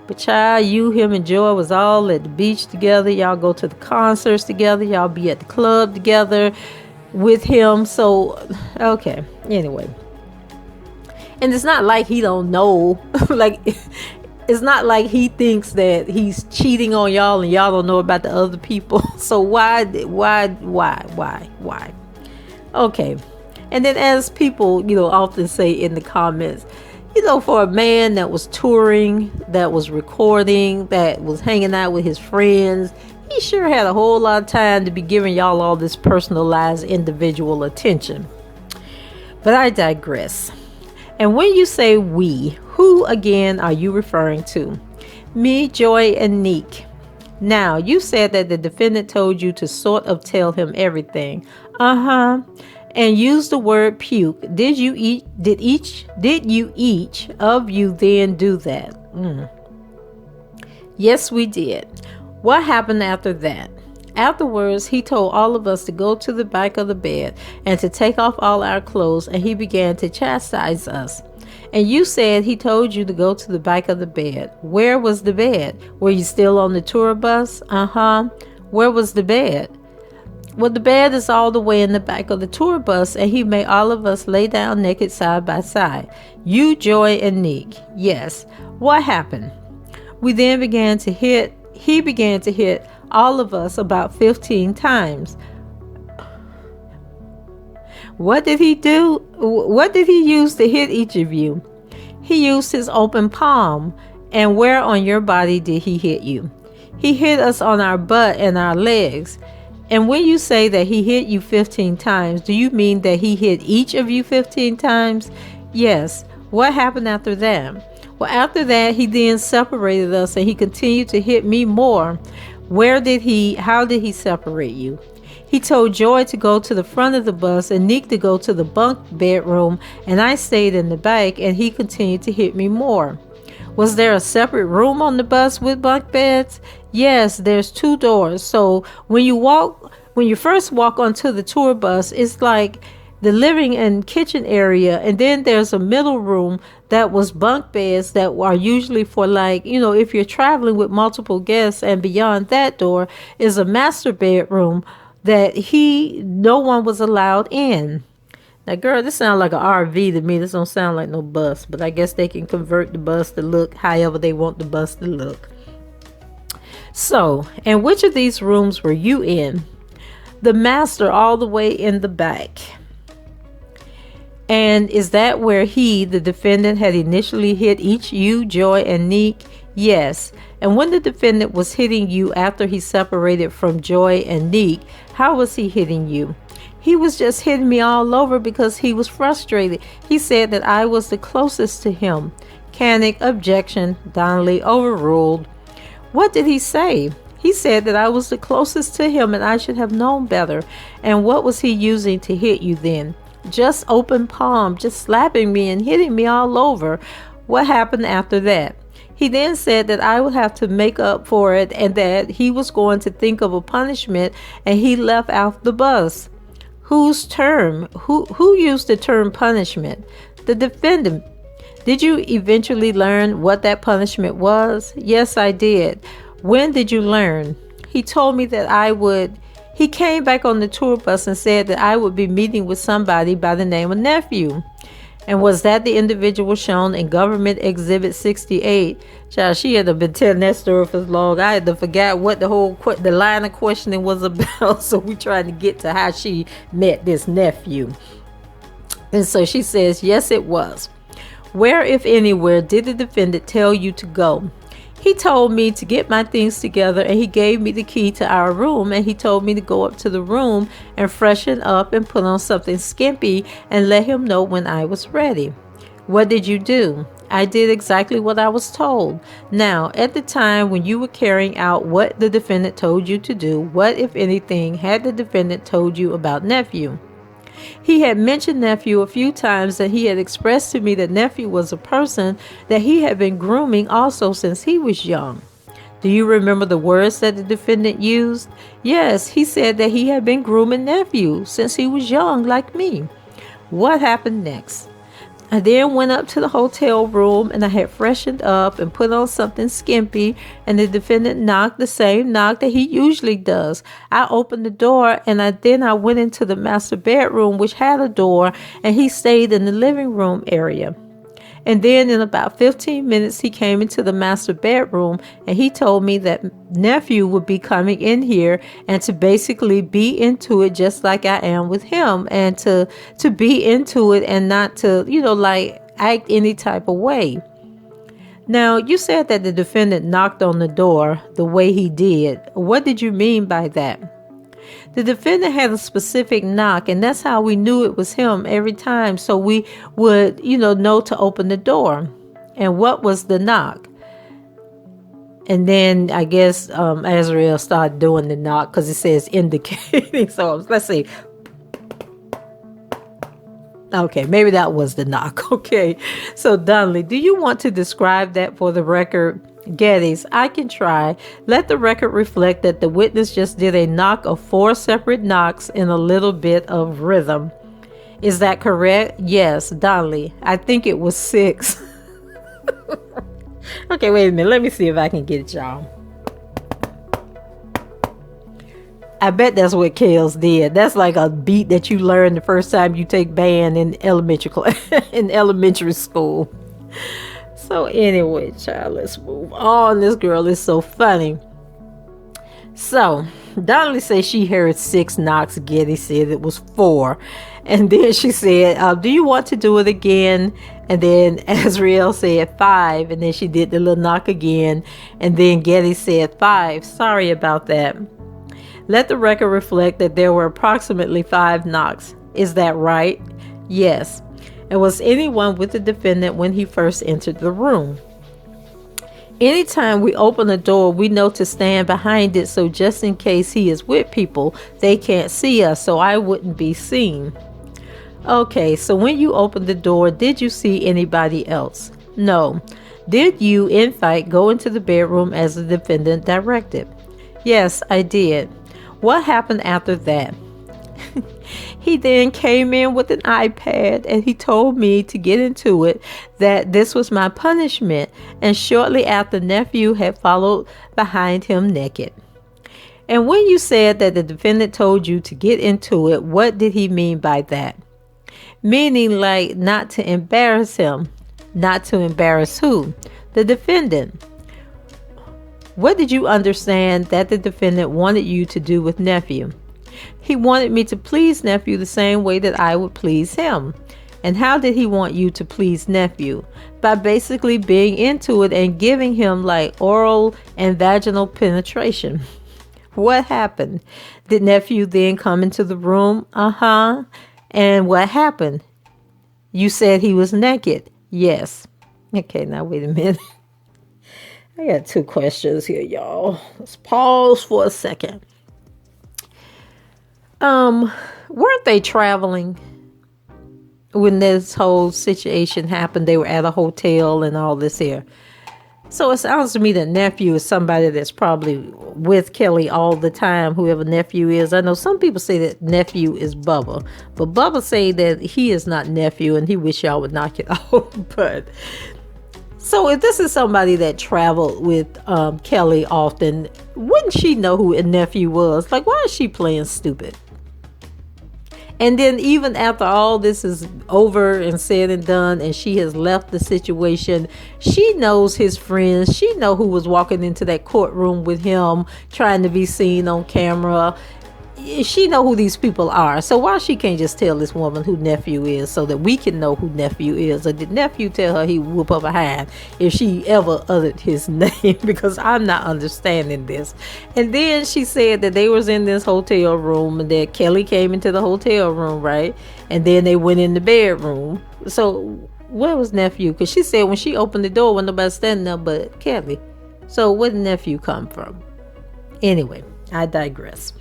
But child, him and Joy was all at the beach together. Y'all go to the concerts together. Y'all be at the club together with him. So, okay. Anyway. And it's not like he don't know. Like, it's not like he thinks that he's cheating on y'all and y'all don't know about the other people. So why? Okay. And then as people, often say in the comments, for a man that was touring, that was recording, that was hanging out with his friends, he sure had a whole lot of time to be giving y'all all this personalized individual attention. But I digress. And when you say we, who again are you referring to? Me, Joy, and Neek. Now, you said that the defendant told you to sort of tell him everything. And use the word puke. Did you each of you then do that? Yes, we did. What happened after that? Afterwards, he told all of us to go to the back of the bed and to take off all our clothes, and he began to chastise us. And you said he told you to go to the back of the bed. Where was the bed? Were you still on the tour bus? Where was the bed? Well, the bed is all the way in the back of the tour bus, and he made all of us lay down naked side by side. You, Joy, and Neek. Yes. What happened? He began to hit all of us about 15 times. What did he do? What did he use to hit each of you? He used his open palm. And where on your body did he hit you? He hit us on our butt and our legs. And when you say that he hit you 15 times, do you mean that he hit each of you 15 times? Yes. What happened after that? Well, after that, he then separated us and he continued to hit me more. How did he separate you? He told Joy to go to the front of the bus and Neek to go to the bunk bedroom, and I stayed in the back and he continued to hit me more. Was there a separate room on the bus with bunk beds? Yes, there's 2 doors. So when you first walk onto the tour bus, it's like the living and kitchen area, and then there's a middle room that was bunk beds that are usually for, like, if you're traveling with multiple guests, and beyond that door is a master bedroom that no one was allowed in. Now, girl, this sounds like an RV to me. This don't sound like no bus, but I guess they can convert the bus to look however they want the bus to look. So, and which of these rooms were you in? The master, all the way in the back. And is that where the defendant, had initially hit each you, Joy, and Neek? Yes. And when the defendant was hitting you after he separated from Joy and Neek, how was he hitting you? He was just hitting me all over because he was frustrated. He said that I was the closest to him. Canic, objection. Donnelly, overruled. What did he say? He said that I was the closest to him and I should have known better. And what was he using to hit you then? Just open palm, just slapping me and hitting me all over. What happened after that? He then said that I would have to make up for it and that he was going to think of a punishment, and he left out the bus. Whose term? Who used the term punishment? The defendant. Did you eventually learn what that punishment was? Yes, I did. When did you learn? He told me that he came back on the tour bus and said that I would be meeting with somebody by the name of Nephew. And was that the individual shown in Government Exhibit 68? Child, she had been telling that story for long. I had to forget what the line of questioning was about. So we trying to get to how she met this nephew. And so she says, yes, it was. Where, if anywhere, did the defendant tell you to go? He told me to get my things together, and he gave me the key to our room, and he told me to go up to the room and freshen up and put on something skimpy and let him know when I was ready. What did you do? I did exactly what I was told. Now, at the time when you were carrying out what the defendant told you to do, what, if anything, had the defendant told you about Nephew? He had mentioned Nephew a few times, and he had expressed to me that Nephew was a person that he had been grooming also since he was young. Do you remember the words that the defendant used? Yes, he said that he had been grooming Nephew since he was young, like me. What happened next? I then went up to the hotel room, and I had freshened up and put on something skimpy, and the defendant knocked the same knock that he usually does. I opened the door, and I went into the master bedroom, which had a door, and he stayed in the living room area. And then in about 15 minutes, he came into the master bedroom, and he told me that Nephew would be coming in here and to basically be into it just like I am with him, and to be into it and not to, like act any type of way. Now, you said that the defendant knocked on the door the way he did. What did you mean by that? The defendant had a specific knock, and that's how we knew it was him every time. So we would, know to open the door. And what was the knock? And then I guess Ariel started doing the knock because it says indicating. So let's see. Okay, maybe that was the knock. Okay. So Donnelly, do you want to describe that for the record? Geddes, I can try. Let the record reflect that the witness just did a knock of 4 separate knocks in a little bit of rhythm. Is that correct? Yes. Donnelly, I think it was 6. Okay, wait a minute. Let me see if I can get it, y'all. I bet that's what Kales did. That's like a beat that you learn the first time you take band in elementary school. So anyway, child, let's move on. This girl is so funny. So Donnelly says she heard 6 knocks. Getty said it was 4. And then she said, do you want to do it again? And then Azriel said 5. And then she did the little knock again. And then Getty said 5. Sorry about that. Let the record reflect that there were approximately 5 knocks. Is that right? Yes. And was anyone with the defendant when he first entered the room? Anytime we open a door, we know to stand behind it, so just in case he is with people, they can't see us, so I wouldn't be seen. Okay, so when you opened the door, did you see anybody else? No. Did you, in fact, go into the bedroom as the defendant directed? Yes, I did. What happened after that? He then came in with an iPad and he told me to get into it, that this was my punishment, and shortly after, nephew had followed behind him naked. And when you said that the defendant told you to get into it, what did he mean by that? Meaning, like, not to embarrass him. Not to embarrass who? The defendant. What did you understand that the defendant wanted you to do with nephew? He wanted me to please nephew the same way that I would please him. And how did he want you to please nephew? By basically being into it and giving him like oral and vaginal penetration. What happened? Did nephew then come into the room? And what happened? You said he was naked. Yes. Okay, now wait a minute. I got two questions here, y'all. Let's pause for a second. Weren't they traveling when this whole situation happened? They were at a hotel and all this here. So it sounds to me that nephew is somebody that's probably with Kelly all the time, whoever nephew is. I know some people say that nephew is Bubba, but Bubba say that he is not nephew and he wish y'all would knock it off. But so if this is somebody that traveled with Kelly often, wouldn't she know who a nephew was? Like, why is she playing stupid? And then even after all this is over and said and done, and she has left the situation, she knows his friends. She know who was walking into that courtroom with him, trying to be seen on camera. She know who these people are. So why she can't just tell this woman who nephew is so that we can know who nephew is? Or did nephew tell her he whoop up behind if she ever uttered his name? Because I'm not understanding this. And then she said that they was in this hotel room and that Kelly came into the hotel room, right? And then they went in the bedroom. So where was nephew? Because she said when she opened the door, wasn't nobody standing there but Kelly. So where did nephew come from? Anyway, I digress.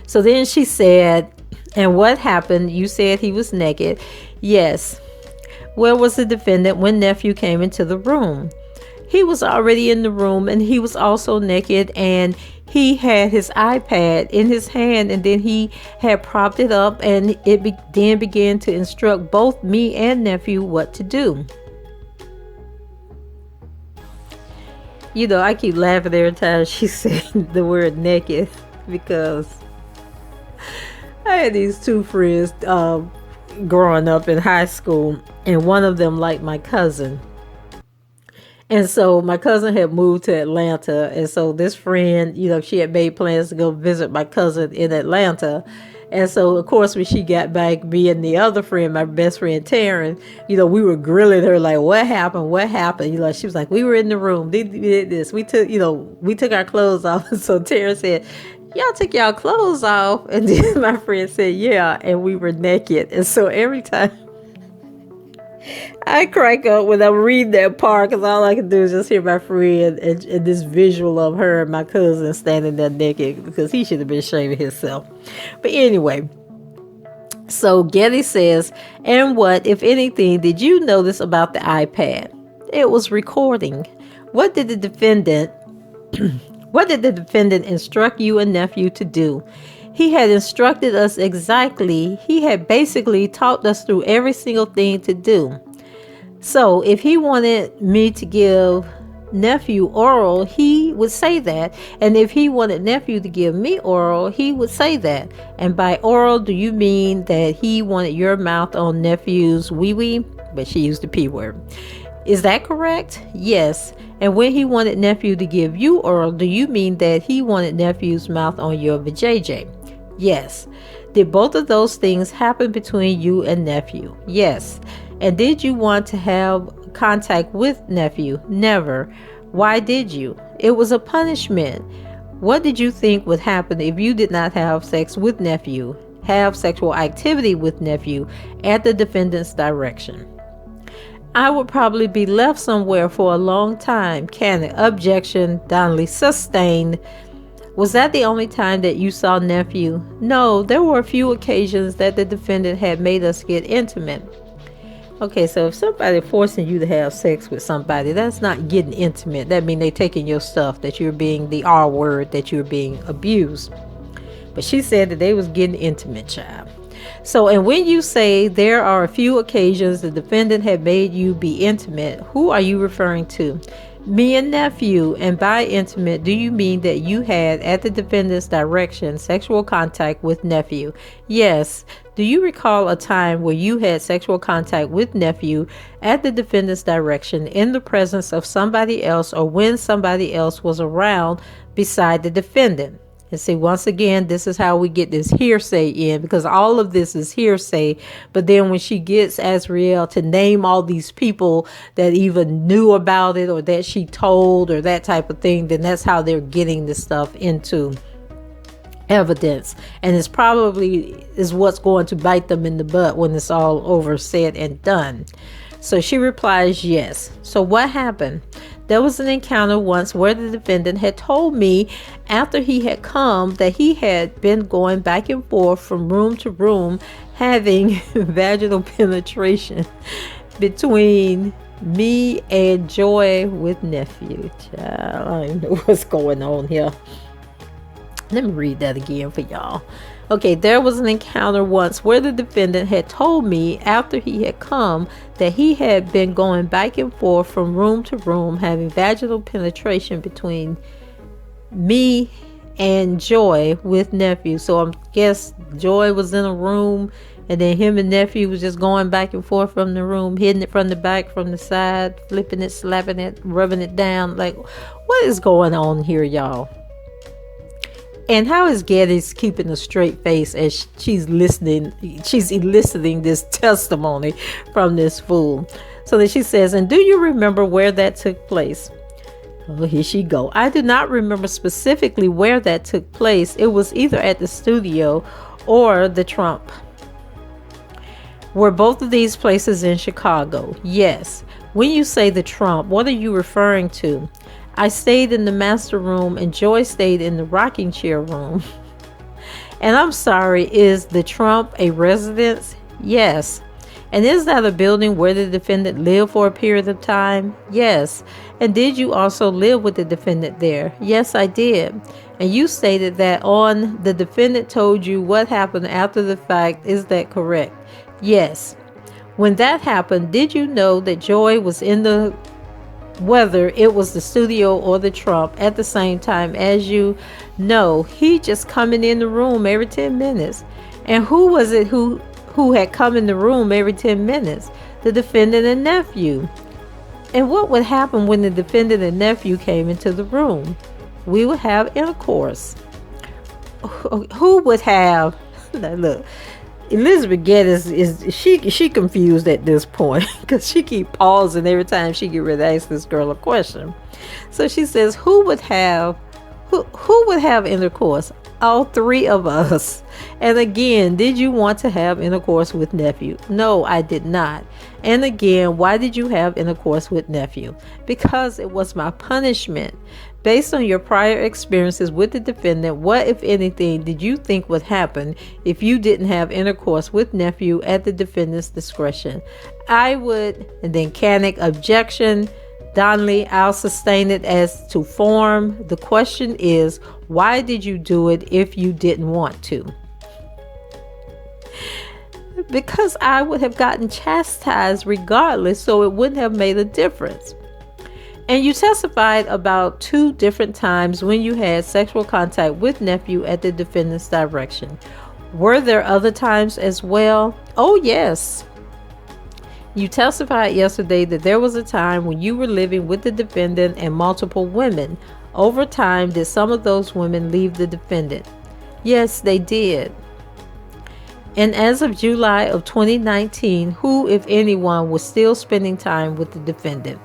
So then she said, and what happened? You said he was naked. Yes. Where was the defendant when nephew came into the room? He was already in the room and he was also naked, and he had his iPad in his hand, and then he had propped it up, and then began to instruct both me and nephew what to do. You know, I keep laughing every time she said the word naked, because I had these two friends growing up in high school, and one of them liked my cousin. And so my cousin had moved to Atlanta, and so this friend, you know, she had made plans to go visit my cousin in Atlanta. And so, of course, when she got back, me and the other friend, my best friend Taryn, you know, we were grilling her like, what happened? What happened? You know, she was like, we were in the room. They did this. We took our clothes off. So Taryn said, y'all took y'all clothes off? And then my friend said, yeah, and we were naked. And so every time I crack up when I'm reading that part, because all I can do is just hear my friend and this visual of her and my cousin standing there naked, because he should have been shaving himself. But anyway, so Getty says, and what, if anything, did you notice about the iPad? It was recording. What did the defendant instruct you and nephew to do? He had instructed us exactly. He had basically taught us through every single thing to do. So if he wanted me to give nephew oral, he would say that. And if he wanted nephew to give me oral, he would say that. And by oral, do you mean that he wanted your mouth on nephew's wee-wee? But she used the P word. Is that correct? Yes. And when he wanted nephew to give you oral, do you mean that he wanted nephew's mouth on your vajayjay? Yes. Did both of those things happen between you and nephew? Yes. And did you want to have contact with nephew? Never. Why did you? It was a punishment. What did you think would happen if you did not have sex with nephew, have sexual activity with nephew at the defendant's direction? I would probably be left somewhere for a long time. Canon. Objection. Donnelly. Sustained. Was that the only time that you saw nephew? No, there were a few occasions that the defendant had made us get intimate. Okay, so if somebody forcing you to have sex with somebody, that's not getting intimate. That means they taking your stuff, that you're being the R word, that you're being abused. But she said that they was getting intimate, child. So, and when you say there are a few occasions the defendant had made you be intimate, who are you referring to? Me and nephew. And by intimate, do you mean that you had, at the defendant's direction, sexual contact with nephew? Yes. Do you recall a time where you had sexual contact with nephew at the defendant's direction in the presence of somebody else, or when somebody else was around beside the defendant? And see, once again, this is how we get this hearsay in, because all of this is hearsay. But then when she gets Ariel to name all these people that even knew about it, or that she told, or that type of thing, then that's how they're getting this stuff into evidence. And it's probably is what's going to bite them in the butt when it's all over, said and done. So she replies, yes. So what happened? There was an encounter once where the defendant had told me after he had come that he had been going back and forth from room to room having vaginal penetration between me and Joy with nephew. Child, I don't know what's going on here. Let me read that again for y'all. Okay, there was an encounter once where the defendant had told me after he had come that he had been going back and forth from room to room having vaginal penetration between me and Joy with nephew. So I guess Joy was in a room, and then him and nephew was just going back and forth from the room, hitting it from the back, from the side, flipping it, slapping it, rubbing it down. Like, what is going on here, y'all? And how is Geddes keeping a straight face as she's listening? She's eliciting this testimony from this fool. So then she says, and do you remember where that took place? Oh, here she go. I do not remember specifically where that took place. It was either at the studio or the Trump. Were both of these places in Chicago? Yes. When you say the Trump, what are you referring to? I stayed in the master room and Joy stayed in the rocking chair room. And I'm sorry, is the Trump a residence? Yes. And is that a building where the defendant lived for a period of time? Yes. And did you also live with the defendant there? Yes, I did. And you stated that on the defendant told you what happened after the fact. Is that correct? Yes. When that happened, did you know that Joy was in the whether it was the studio or the Trump at the same time as you? No, he just coming in the room every 10 minutes. And who was it who had come in the room every 10 minutes? The defendant and nephew. And what would happen when the defendant and nephew came into the room? We would have intercourse. Who would have? Look, Elizabeth Geddes is she confused at this point, because she keep pausing every time she get ready to ask this girl a question. So she says, who would have intercourse? All three of us. And again, did you want to have intercourse with nephew? No, I did not. And again, why did you have intercourse with nephew? Because it was my punishment. Based on your prior experiences with the defendant, what, if anything, did you think would happen if you didn't have intercourse with nephew at the defendant's discretion? I would, and then Canick, objection. Donnelly, I'll sustain it as to form. The question is, why did you do it if you didn't want to? Because I would have gotten chastised regardless, so it wouldn't have made a difference. And you testified about 2 different times when you had sexual contact with nephew at the defendant's direction. Were there other times as well? Oh, yes. You testified yesterday that there was a time when you were living with the defendant and multiple women. Over time, did some of those women leave the defendant? Yes, they did. And as of July of 2019, who, if anyone, was still spending time with the defendant?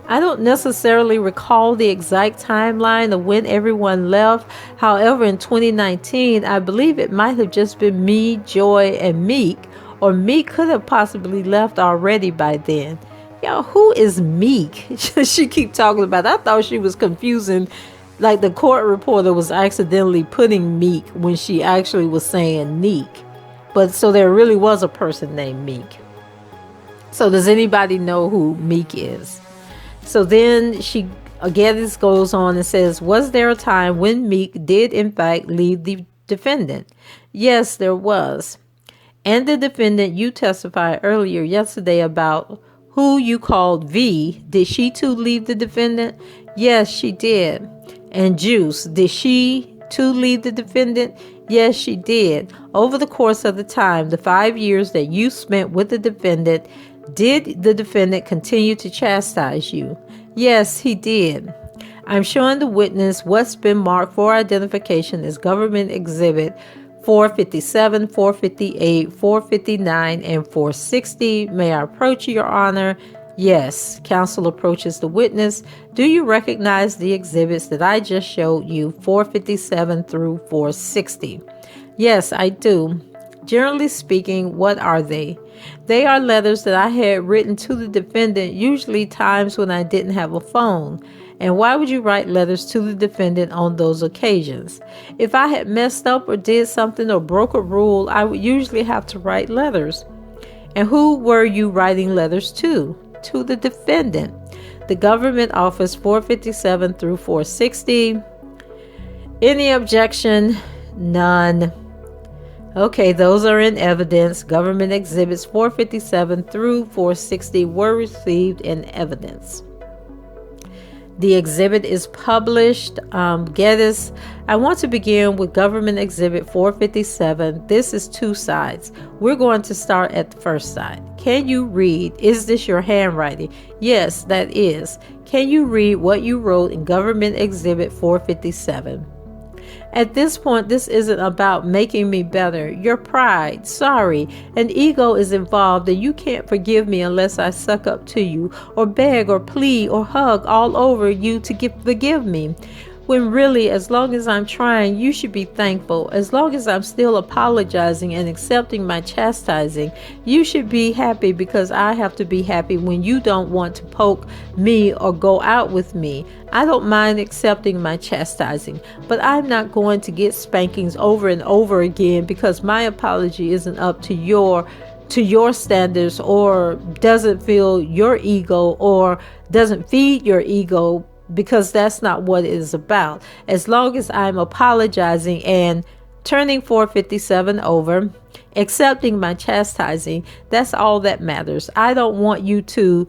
I don't necessarily recall the exact timeline of when everyone left. However, in 2019, I believe it might have just been me, Joy, and Meek, or Meek could have possibly left already by then. Y'all, who is Meek? She keep talking about, I thought she was confusing, like the court reporter was accidentally putting Meek when she actually was saying Neek. But so there really was a person named Meek. So does anybody know who Meek is? So then Geddes goes on and says, was there a time when Meek did in fact leave the defendant? Yes, there was. And the defendant you testified earlier yesterday about who you called V, did she too leave the defendant? Yes, she did. And Juice, did she too leave the defendant? Yes, she did. Over the course of the time, the 5 years that you spent with the defendant, did the defendant continue to chastise you? Yes, he did. I'm showing the witness what's been marked for identification as government exhibit 457, 458, 459, and 460. May I approach you, Your Honor? Yes. Counsel approaches the witness. Do you recognize the exhibits that I just showed you, 457 through 460? Yes, I do. Generally speaking, what are they? They are letters that I had written to the defendant, usually times when I didn't have a phone. And why would you write letters to the defendant on those occasions? If I had messed up or did something or broke a rule, I would usually have to write letters. And who were you writing letters to? To the defendant. The government office 457 through 460. Any objection? None. Okay, those are in evidence. Government exhibits 457 through 460 were received in evidence. The exhibit is published. Geddes, I want to begin with government exhibit 457. This is two sides. We're going to start at the first side. Can you read? Is this your handwriting? Yes, that is. Can you read what you wrote in government exhibit 457? At this point, this isn't about making me better. Your pride, sorry, and ego is involved, and you can't forgive me unless I suck up to you, or beg, or plead, or hug all over you to forgive me. When really, as long as I'm trying, you should be thankful. As long as I'm still apologizing and accepting my chastising, you should be happy, because I have to be happy when you don't want to poke me or go out with me. I don't mind accepting my chastising, but I'm not going to get spankings over and over again because my apology isn't up to your standards, or doesn't fill your ego, or doesn't feed your ego, because that's not what it is about. As long as I'm apologizing and turning 457 over, accepting my chastising, that's all that matters. I don't want you to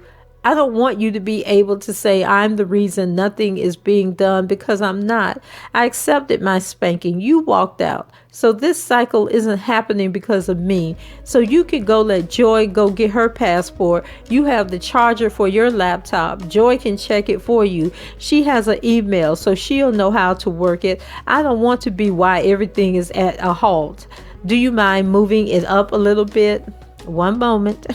be able to say I'm the reason nothing is being done, because I'm not. I accepted my spanking. You walked out. So this cycle isn't happening because of me. So you can go let Joy go get her passport. You have the charger for your laptop. Joy can check it for you. She has an email, so she'll know how to work it. I don't want to be why everything is at a halt. Do you mind moving it up a little bit? One moment.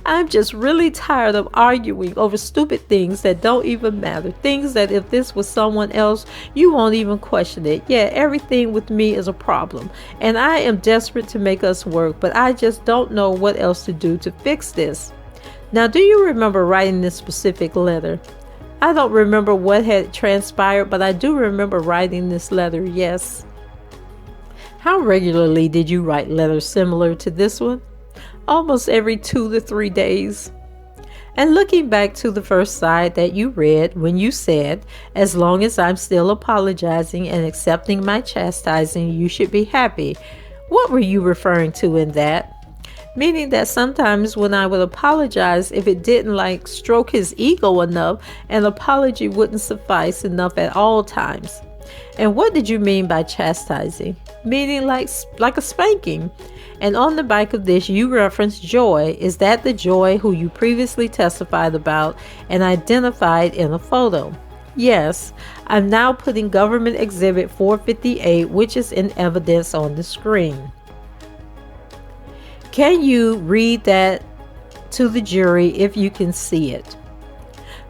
I'm just really tired of arguing over stupid things that don't even matter. Things that if this was someone else, you won't even question it. Yeah, everything with me is a problem. And I am desperate to make us work, but I just don't know what else to do to fix this. Now, do you remember writing this specific letter? I don't remember what had transpired, but I do remember writing this letter, yes. How regularly did you write letters similar to this one? Almost every 2 to 3 days. And looking back to the first side that you read when you said, as long as I'm still apologizing and accepting my chastising, you should be happy. What were you referring to in that? Meaning that sometimes when I would apologize, if it didn't stroke his ego enough, an apology wouldn't suffice enough at all times. And what did you mean by chastising? Meaning like a spanking. And on the back of this, you referenced Joy. Is that the Joy who you previously testified about and identified in a photo? Yes. I'm now putting government exhibit 458, which is in evidence on the screen. Can you read that to the jury if you can see it?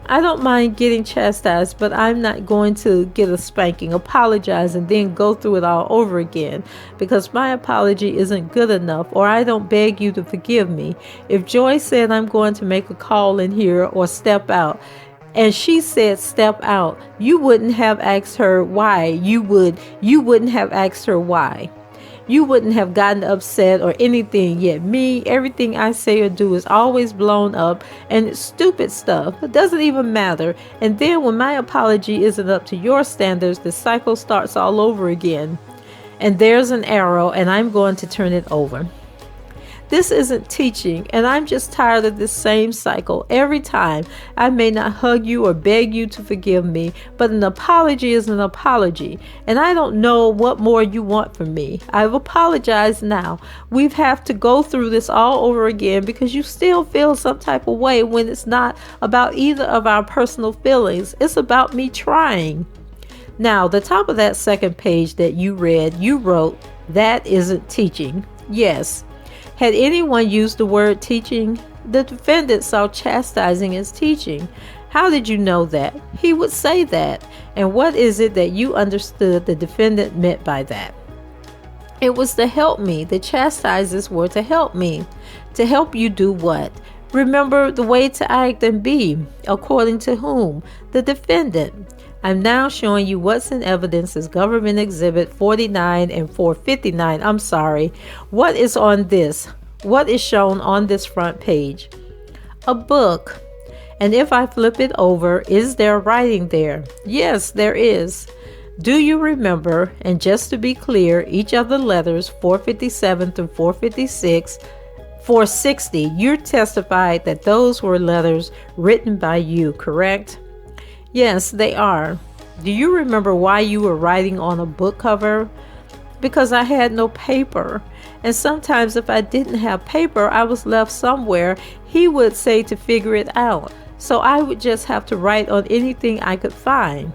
I don't mind getting chastised, but I'm not going to get a spanking, apologize, and then go through it all over again, because my apology isn't good enough, or I don't beg you to forgive me. If Joy said I'm going to make a call in here or step out, and she said step out, you wouldn't have asked her why. You wouldn't have asked her why. you wouldn't have gotten upset or anything. Yet me, everything I say or do is always blown up, and it's stupid stuff. It doesn't even matter. And then when my apology isn't up to your standards, the cycle starts all over again. And there's an arrow, and I'm going to turn it over. This isn't teaching, and I'm just tired of this same cycle. Every time, I may not hug you or beg you to forgive me, but an apology is an apology, and I don't know what more you want from me. I've apologized now. We have to go through this all over again because you still feel some type of way when it's not about either of our personal feelings. It's about me trying. Now, the top of that second page that you read, you wrote, "That isn't teaching." Yes. Had anyone used the word teaching, the defendant saw chastising as teaching. How did you know that? He would say that. And what is it that you understood the defendant meant by that? It was to help me. The chastises were to help me. To help you do what? Remember the way to act and be. According to whom? The defendant. I'm now showing you what's in evidence as Government Exhibit 49 and 459. I'm sorry. What is on this? What is shown on this front page? A book. And if I flip it over, is there writing there? Yes, there is. Do you remember, and just to be clear, each of the letters 457 through 460, you testified that those were letters written by you, correct? Yes, they are. Do you remember why you were writing on a book cover? Because I had no paper. And sometimes if I didn't have paper, I was left somewhere, he would say to figure it out. So I would just have to write on anything I could find.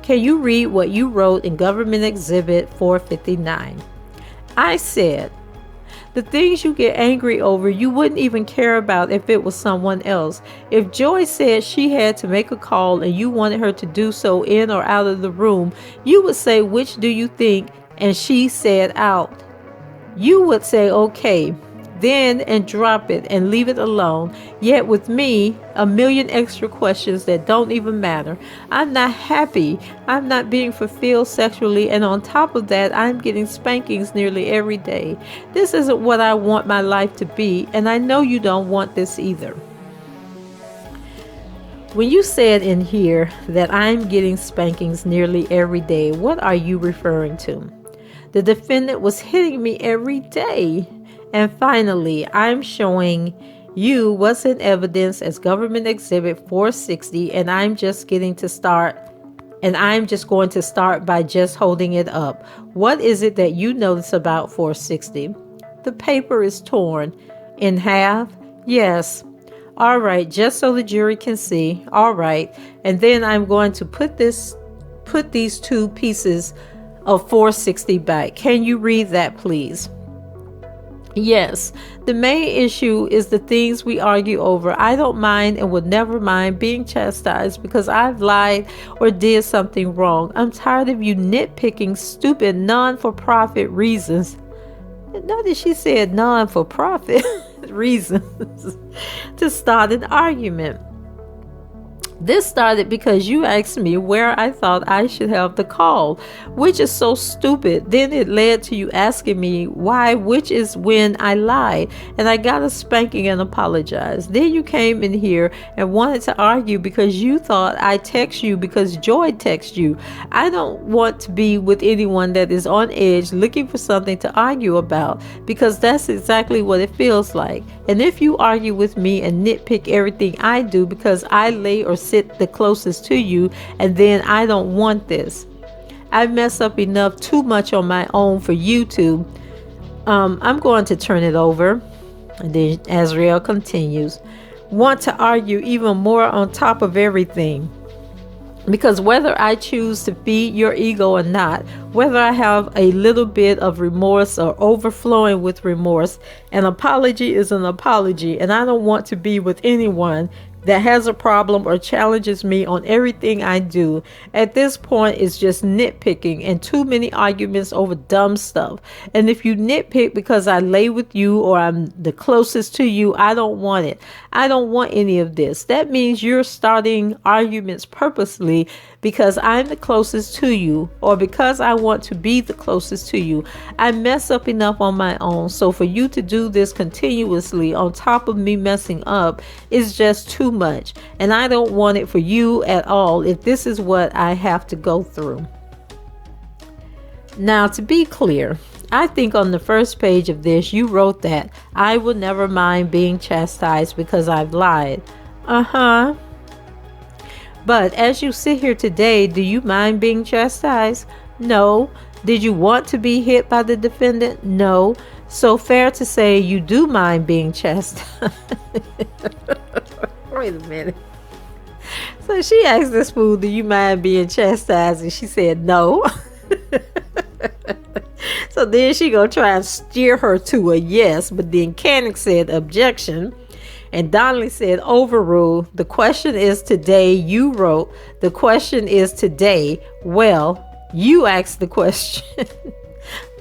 Can you read what you wrote in Government Exhibit 459? I said, the things you get angry over, you wouldn't even care about if it was someone else. If Joy said she had to make a call and you wanted her to do so in or out of the room, you would say, which do you think? And she said out. You would say, okay, then, and drop it and leave it alone. Yet with me, a million extra questions that don't even matter. I'm not happy. I'm not being fulfilled sexually. And on top of that, I'm getting spankings nearly every day. This isn't what I want my life to be. And I know you don't want this either. When you said in here that I'm getting spankings nearly every day, what are you referring to? The defendant was hitting me every day. And finally, I'm showing you what's in evidence as Government Exhibit 460, and I'm just going to start by just holding it up. What is it that you notice about 460? The paper is torn in half. Yes. All right, just so the jury can see. All right. And then I'm going to put these two pieces of 460 back. Can you read that, please? Yes, the main issue is the things we argue over. I don't mind and would never mind being chastised because I've lied or did something wrong. I'm tired of you nitpicking stupid non-for-profit reasons. Notice she said non-for-profit reasons to start an argument. This started because you asked me where I thought I should have the call, which is so stupid. Then it led to you asking me why, which is when I lied, and I got a spanking and apologized. Then you came in here and wanted to argue because you thought I text you because Joy texted you. I don't want to be with anyone that is on edge looking for something to argue about, because that's exactly what it feels like. And if you argue with me and nitpick everything I do because I lay or sit the closest to you, and then I don't want this. I mess up enough too much on my own for you to. I'm going to turn it over. And then Ariel continues. Want to argue even more on top of everything. Because whether I choose to feed your ego or not, whether I have a little bit of remorse or overflowing with remorse, an apology is an apology, and I don't want to be with anyone that has a problem or challenges me on everything I do. At this point, it's just nitpicking and too many arguments over dumb stuff. And if you nitpick because I lay with you or I'm the closest to you, I don't want it. I don't want any of this. That means you're starting arguments purposely because I'm the closest to you, or because I want to be the closest to you. I mess up enough on my own, so for you to do this continuously on top of me messing up is just too much, and I don't want it for you at all if this is what I have to go through. Now, to be clear, I think on the first page of this, you wrote that I will never mind being chastised because I've lied. But as you sit here today, do you mind being chastised? No. Did you want to be hit by the defendant? No. So fair to say you do mind being chastised. Wait a minute. So she asked this fool, do you mind being chastised? And she said no. So then she gonna try and steer her to a yes, but then Canick said objection, and Donnelly said overrule. The question is today. You wrote the question is today. Well, you asked the question.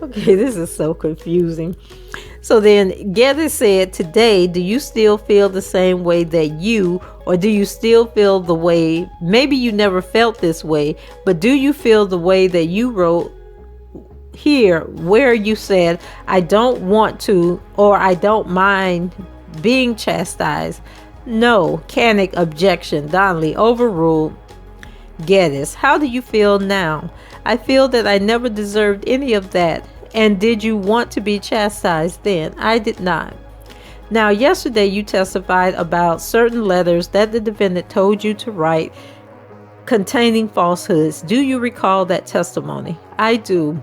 Okay, this is so confusing. So then Geddes said, today, do you still feel the same way that you, or do you still feel the way, maybe you never felt this way, but do you feel the way that you wrote here where you said, I don't want to, or I don't mind being chastised? No. Canick objection. Donnelly overruled. Geddes, how do you feel now? I feel that I never deserved any of that. And did you want to be chastised then? I did not. Now, yesterday you testified about certain letters that the defendant told you to write containing falsehoods. Do you recall that testimony? I do.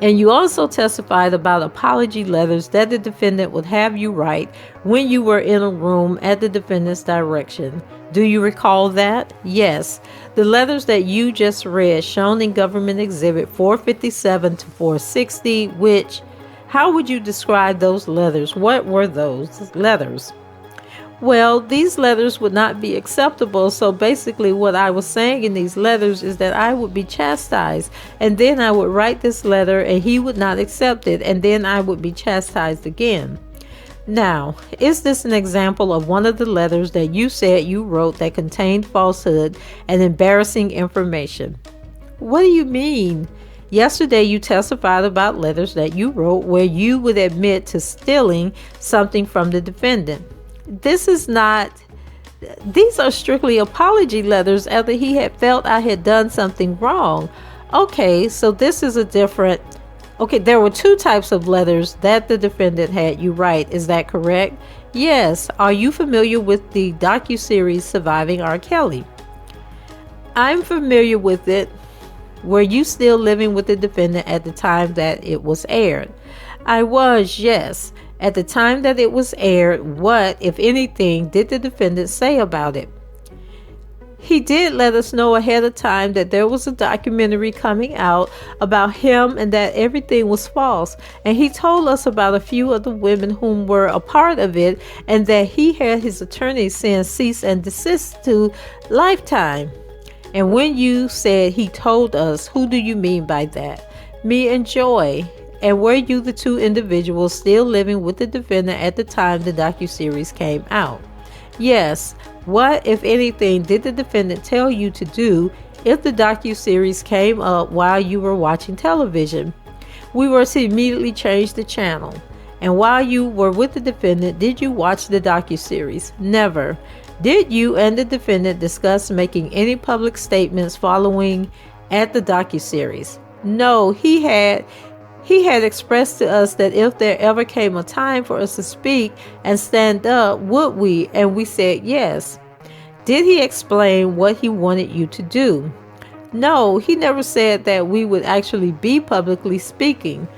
And you also testified about apology letters that the defendant would have you write when you were in a room at the defendant's direction. Do you recall that? Yes. The letters that you just read, shown in Government Exhibit 457 to 460, which, how would you describe those letters? What were those letters? Well, these letters would not be acceptable. So basically what I was saying in these letters is that I would be chastised, and then I would write this letter and he would not accept it, and then I would be chastised again. Now, is this an example of one of the letters that you said you wrote that contained falsehood and embarrassing information? What do you mean? Yesterday you testified about letters that you wrote where you would admit to stealing something from the defendant. These are strictly apology letters after he had felt I had done something wrong. Okay, so this is a different... Okay, there were two types of letters that the defendant had you write. Is that correct? Yes. Are you familiar with the docuseries Surviving R. Kelly? I'm familiar with it. Were you still living with the defendant at the time that it was aired? I was, yes. At the time that it was aired, what, if anything, did the defendant say about it? He did let us know ahead of time that there was a documentary coming out about him and that everything was false. And he told us about a few of the women whom were a part of it, and that he had his attorney send cease and desist to Lifetime. And when you said he told us, who do you mean by that? Me and Joy. And were you the two individuals still living with the defendant at the time the docuseries came out? Yes. What, if anything, did the defendant tell you to do if the docuseries came up while you were watching television? We were to immediately change the channel. And while you were with the defendant, did you watch the docuseries? Never. Did you and the defendant discuss making any public statements following at the docuseries? No, he had expressed to us that if there ever came a time for us to speak and stand up, would we? And we said yes. Did he explain what he wanted you to do? No, he never said that we would actually be publicly speaking.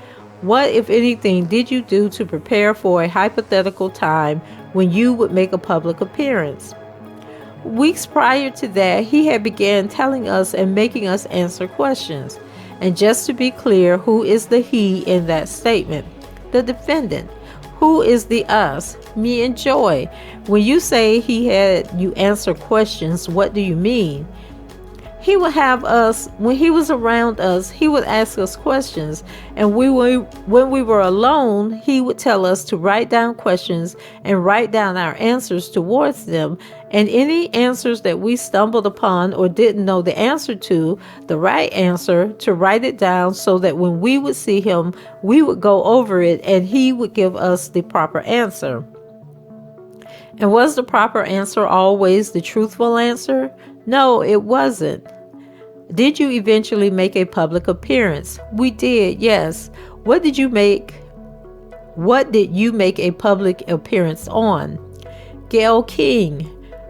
What, if anything, did you do to prepare for a hypothetical time when you would make a public appearance? Weeks prior to that, he had began telling us and making us answer questions. And just to be clear, who is the he in that statement? The defendant. Who is the us? Me and Joy. When you say he had you answer questions, what do you mean? He would have us, when he was around us, he would ask us questions. And when we were alone, he would tell us to write down questions and write down our answers towards them. And any answers that we stumbled upon or didn't know the answer to, the right answer, to write it down so that when we would see him, we would go over it and he would give us the proper answer. And was the proper answer always the truthful answer? No, it wasn't. Did you eventually make a public appearance? We did, yes. What did you make a public appearance on? Gayle King.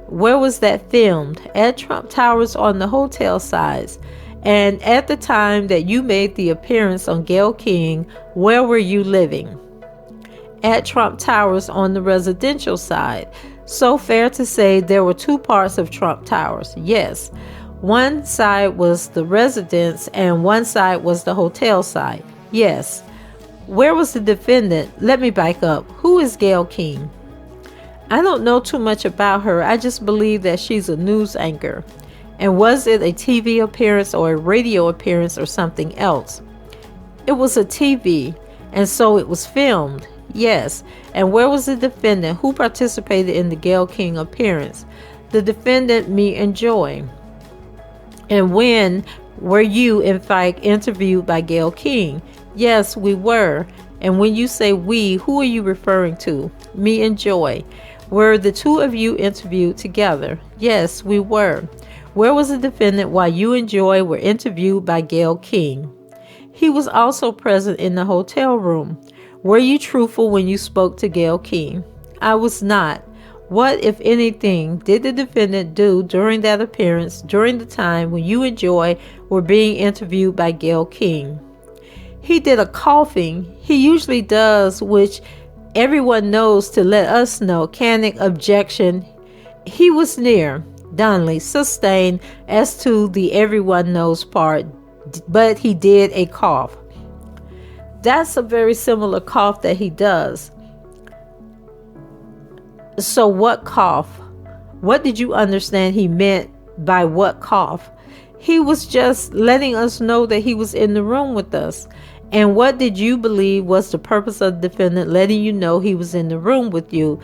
Where was that filmed? At Trump Towers on the hotel sides. And at the time that you made the appearance on Gayle King, where were you living? At Trump Towers on the residential side. So fair to say there were two parts of Trump Towers. Yes. One side was the residence and one side was the hotel side. Yes. Where was the defendant? Let me back up. Who is Gayle King? I don't know too much about her. I just believe that she's a news anchor. And was it a TV appearance or a radio appearance or something else? It was a TV, and so it was filmed. Yes. And where was the defendant? Who participated in the Gayle King appearance? The defendant, me and Joy. And when were you, in fact, interviewed by Gayle King? Yes, we were. And when you say we, who are you referring to? Me and Joy. Were the two of you interviewed together? Yes, we were. Where was the defendant while you and Joy were interviewed by Gayle King? He was also present in the hotel room. Were you truthful when you spoke to Gayle King? I was not. What, if anything, did the defendant do during that appearance during the time when you and Joy were being interviewed by Gayle King? He did a coughing. He usually does, which everyone knows to let us know. Canic objection. He was near. Donnelly sustained as to the everyone knows part, but he did a cough. That's a very similar cough that he does. So what cough? What did you understand he meant by what cough? He was just letting us know that he was in the room with us. And what did you believe was the purpose of the defendant letting you know he was in the room with you?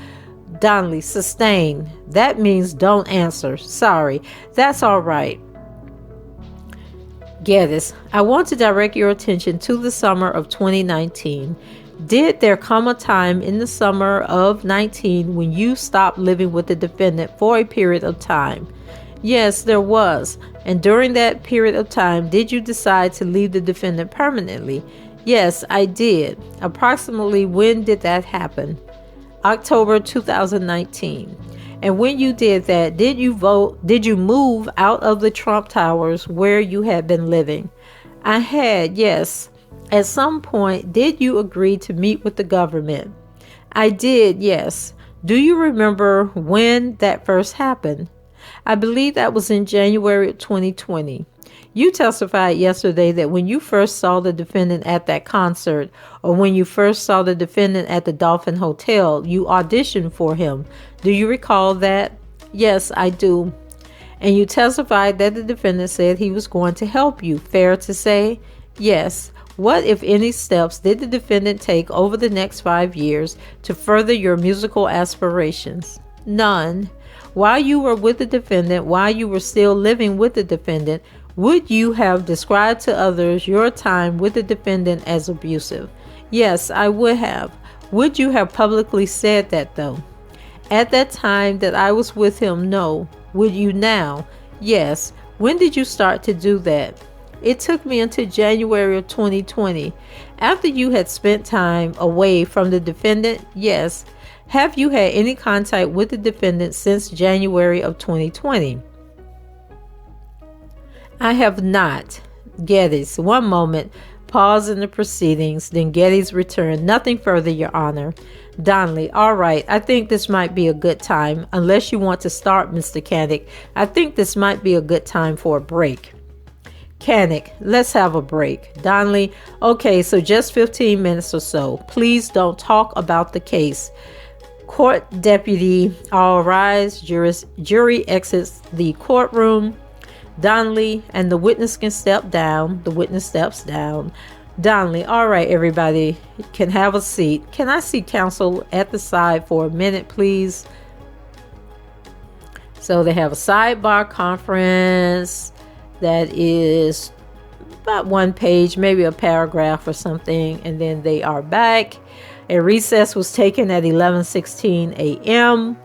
Donnelly, sustained. That means don't answer. Sorry. That's all right. Geddes, I want to direct your attention to the summer of 2019. Did there come a time in the summer of 19 when you stopped living with the defendant for a period of time? Yes, there was. And during that period of time, did you decide to leave the defendant permanently? Yes, I did. Approximately when did that happen? October 2019. And when you did that, did you move out of the Trump Towers where you had been living? I had, yes. At some point, did you agree to meet with the government? I did, yes. Do you remember when that first happened? I believe that was in January of 2020. You testified yesterday that when you first saw the defendant at that concert, or when you first saw the defendant at the Dolphin Hotel, you auditioned for him. Do you recall that? Yes, I do. And you testified that the defendant said he was going to help you. Fair to say? Yes. What, if any, steps did the defendant take over the next 5 years to further your musical aspirations? None. While you were with the defendant, while you were still living with the defendant, would you have described to others your time with the defendant as abusive? Yes, I would have. Would you have publicly said that though? At that time that I was with him, no. Would you now? Yes. When did you start to do that? It took me until January of 2020. After you had spent time away from the defendant, yes. Have you had any contact with the defendant since January of 2020? I have not. Geddes, one moment. Pause in the proceedings. Then Geddes returned. Nothing further, Your Honor. Donnelly, all right. I think this might be a good time. Unless you want to start, Mr. Canic. I think this might be a good time for a break. Canic, let's have a break. Donnelly, okay, so just 15 minutes or so. Please don't talk about the case. Court deputy, all rise. Jury exits the courtroom. Donnelly, and the witness can step down. The witness steps down. Donnelly, all right, everybody can have a seat. Can I see counsel at the side for a minute, please? So they have a sidebar conference that is about 1 page, maybe a paragraph or something, and then they are back. A recess was taken at 11:16 a.m.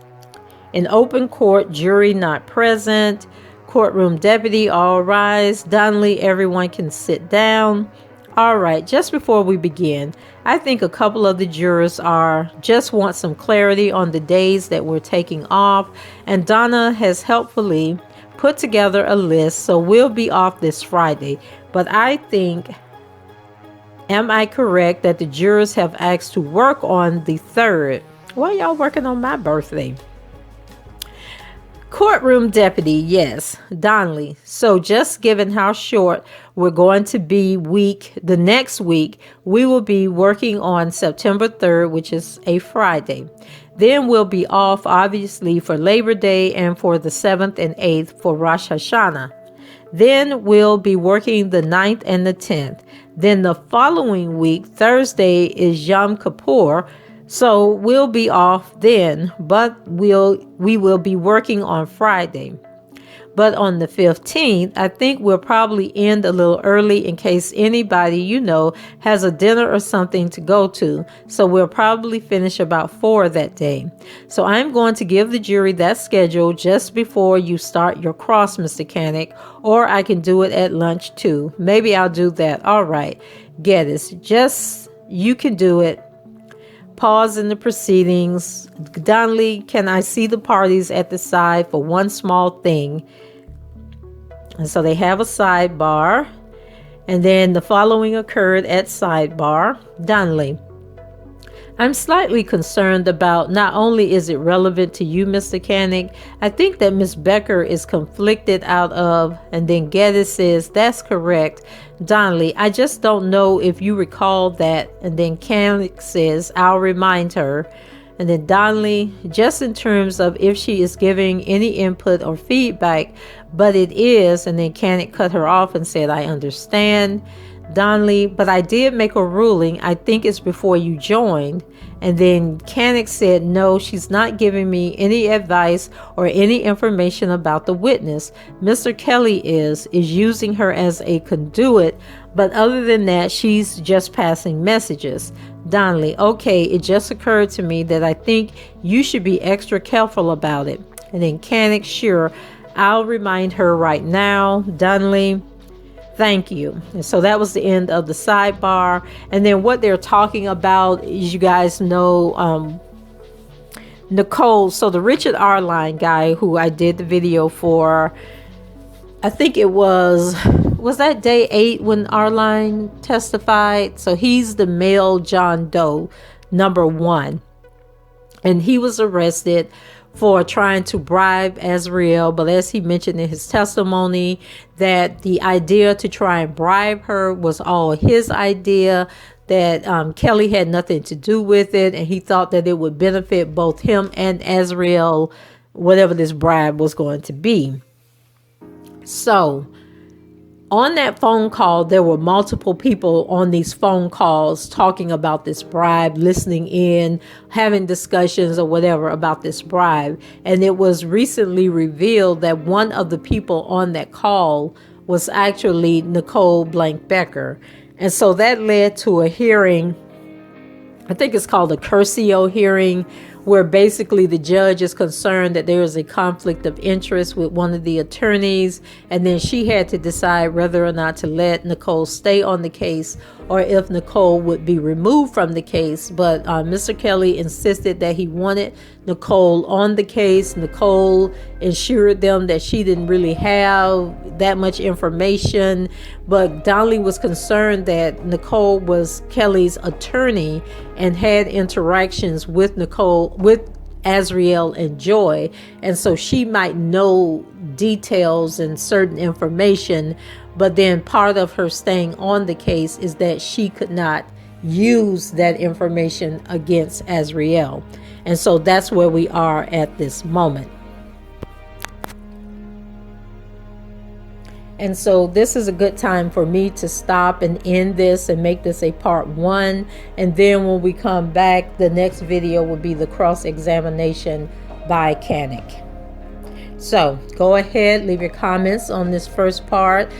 In open court, jury not present. Courtroom deputy, all rise. Donnelly, everyone can sit down. All right, just before we begin, I think a couple of the jurors just want some clarity on the days that we're taking off, and Donna has helpfully put together a list, so we'll be off this Friday. But I think, am I correct that the jurors have asked to work on the 3rd? Why y'all working on my birthday? Courtroom deputy, yes, Donnelly. So just given how short we're going to be the next week, we will be working on September 3rd, which is a Friday. Then we'll be off, obviously, for Labor Day and for the 7th and 8th for Rosh Hashanah. Then we'll be working the 9th and the 10th. Then the following week, Thursday, is Yom Kippur. So we'll be off then, but we will be working on Friday. But on the 15th, I think we'll probably end a little early in case anybody, has a dinner or something to go to. So we'll probably finish about 4 that day. So I'm going to give the jury that schedule just before you start your cross, Mr. Canick, or I can do it at lunch too. Maybe I'll do that. All right, Geddes, you can do it. Pause in the proceedings. Donnelly, can I see the parties at the side for one small thing? And so they have a sidebar. And then the following occurred at sidebar. Donnelly, I'm slightly concerned about not only is it relevant to you, Mr. Canick, I think that Miss Becker is conflicted out of, and then Geddes says, that's correct. Donnelly, I just don't know if you recall that. And then Canick says, I'll remind her. And then Donnelly, just in terms of if she is giving any input or feedback, but it is. And then Canick cut her off and said, I understand. Donnelly, but I did make a ruling. I think it's before you joined. And then Canick said, no, she's not giving me any advice or any information about the witness. Mr. Kelly is using her as a conduit, but other than that, she's just passing messages. Donnelly, okay, it just occurred to me that I think you should be extra careful about it. And then Canick, sure, I'll remind her right now. Donnelly, thank you. And so that was the end of the sidebar. And then what they're talking about is, you guys know, Nicole. So the Richard Arline guy who I did the video for, I think it was that day 8 when Arline testified? So he's the male John Doe, number 1. And he was arrested for trying to bribe Ariel, but as he mentioned in his testimony, that the idea to try and bribe her was all his idea, that Kelly had nothing to do with it, and he thought that it would benefit both him and Ariel, whatever this bribe was going to be. So on that phone call, there were multiple people on these phone calls talking about this bribe, listening in, having discussions or whatever about this bribe. And it was recently revealed that one of the people on that call was actually Nicole Blank Becker. And so that led to a hearing, I think it's called a Curcio hearing, where basically the judge is concerned that there is a conflict of interest with one of the attorneys, and then she had to decide whether or not to let Nicole stay on the case or if Nicole would be removed from the case. But Mr. Kelly insisted that he wanted Nicole on the case. Nicole assured them that she didn't really have that much information, but Donnelly was concerned that Nicole was Kelly's attorney and had interactions with Ariel and Joy, and so she might know details and certain information, but then part of her staying on the case is that she could not use that information against Ariel. And so that's where we are at this moment. And so this is a good time for me to stop and end this and make this a part 1. And then when we come back, the next video will be the cross-examination by Canic. So go ahead, leave your comments on this first part.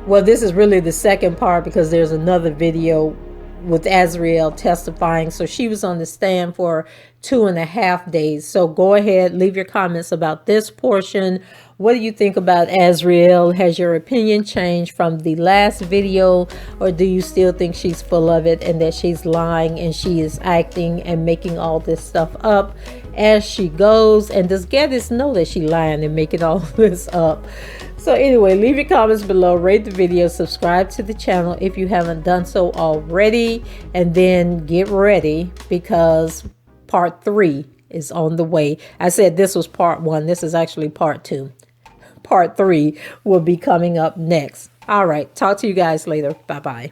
Well, this is really the second part because there's another video with Ariel testifying. So she was on the stand for 2.5 days. So go ahead, leave your comments about this portion. What do you think about Ariel? Has your opinion changed from the last video, or do you still think she's full of it and that she's lying and she is acting and making all this stuff up as she goes? And does Gaddis know that she's lying and making all this up? So anyway, leave your comments below, rate the video, subscribe to the channel if you haven't done so already, and then get ready because part 3 is on the way. I said this was part 1. This is actually part 2. Part 3 will be coming up next. All right. Talk to you guys later. Bye-bye.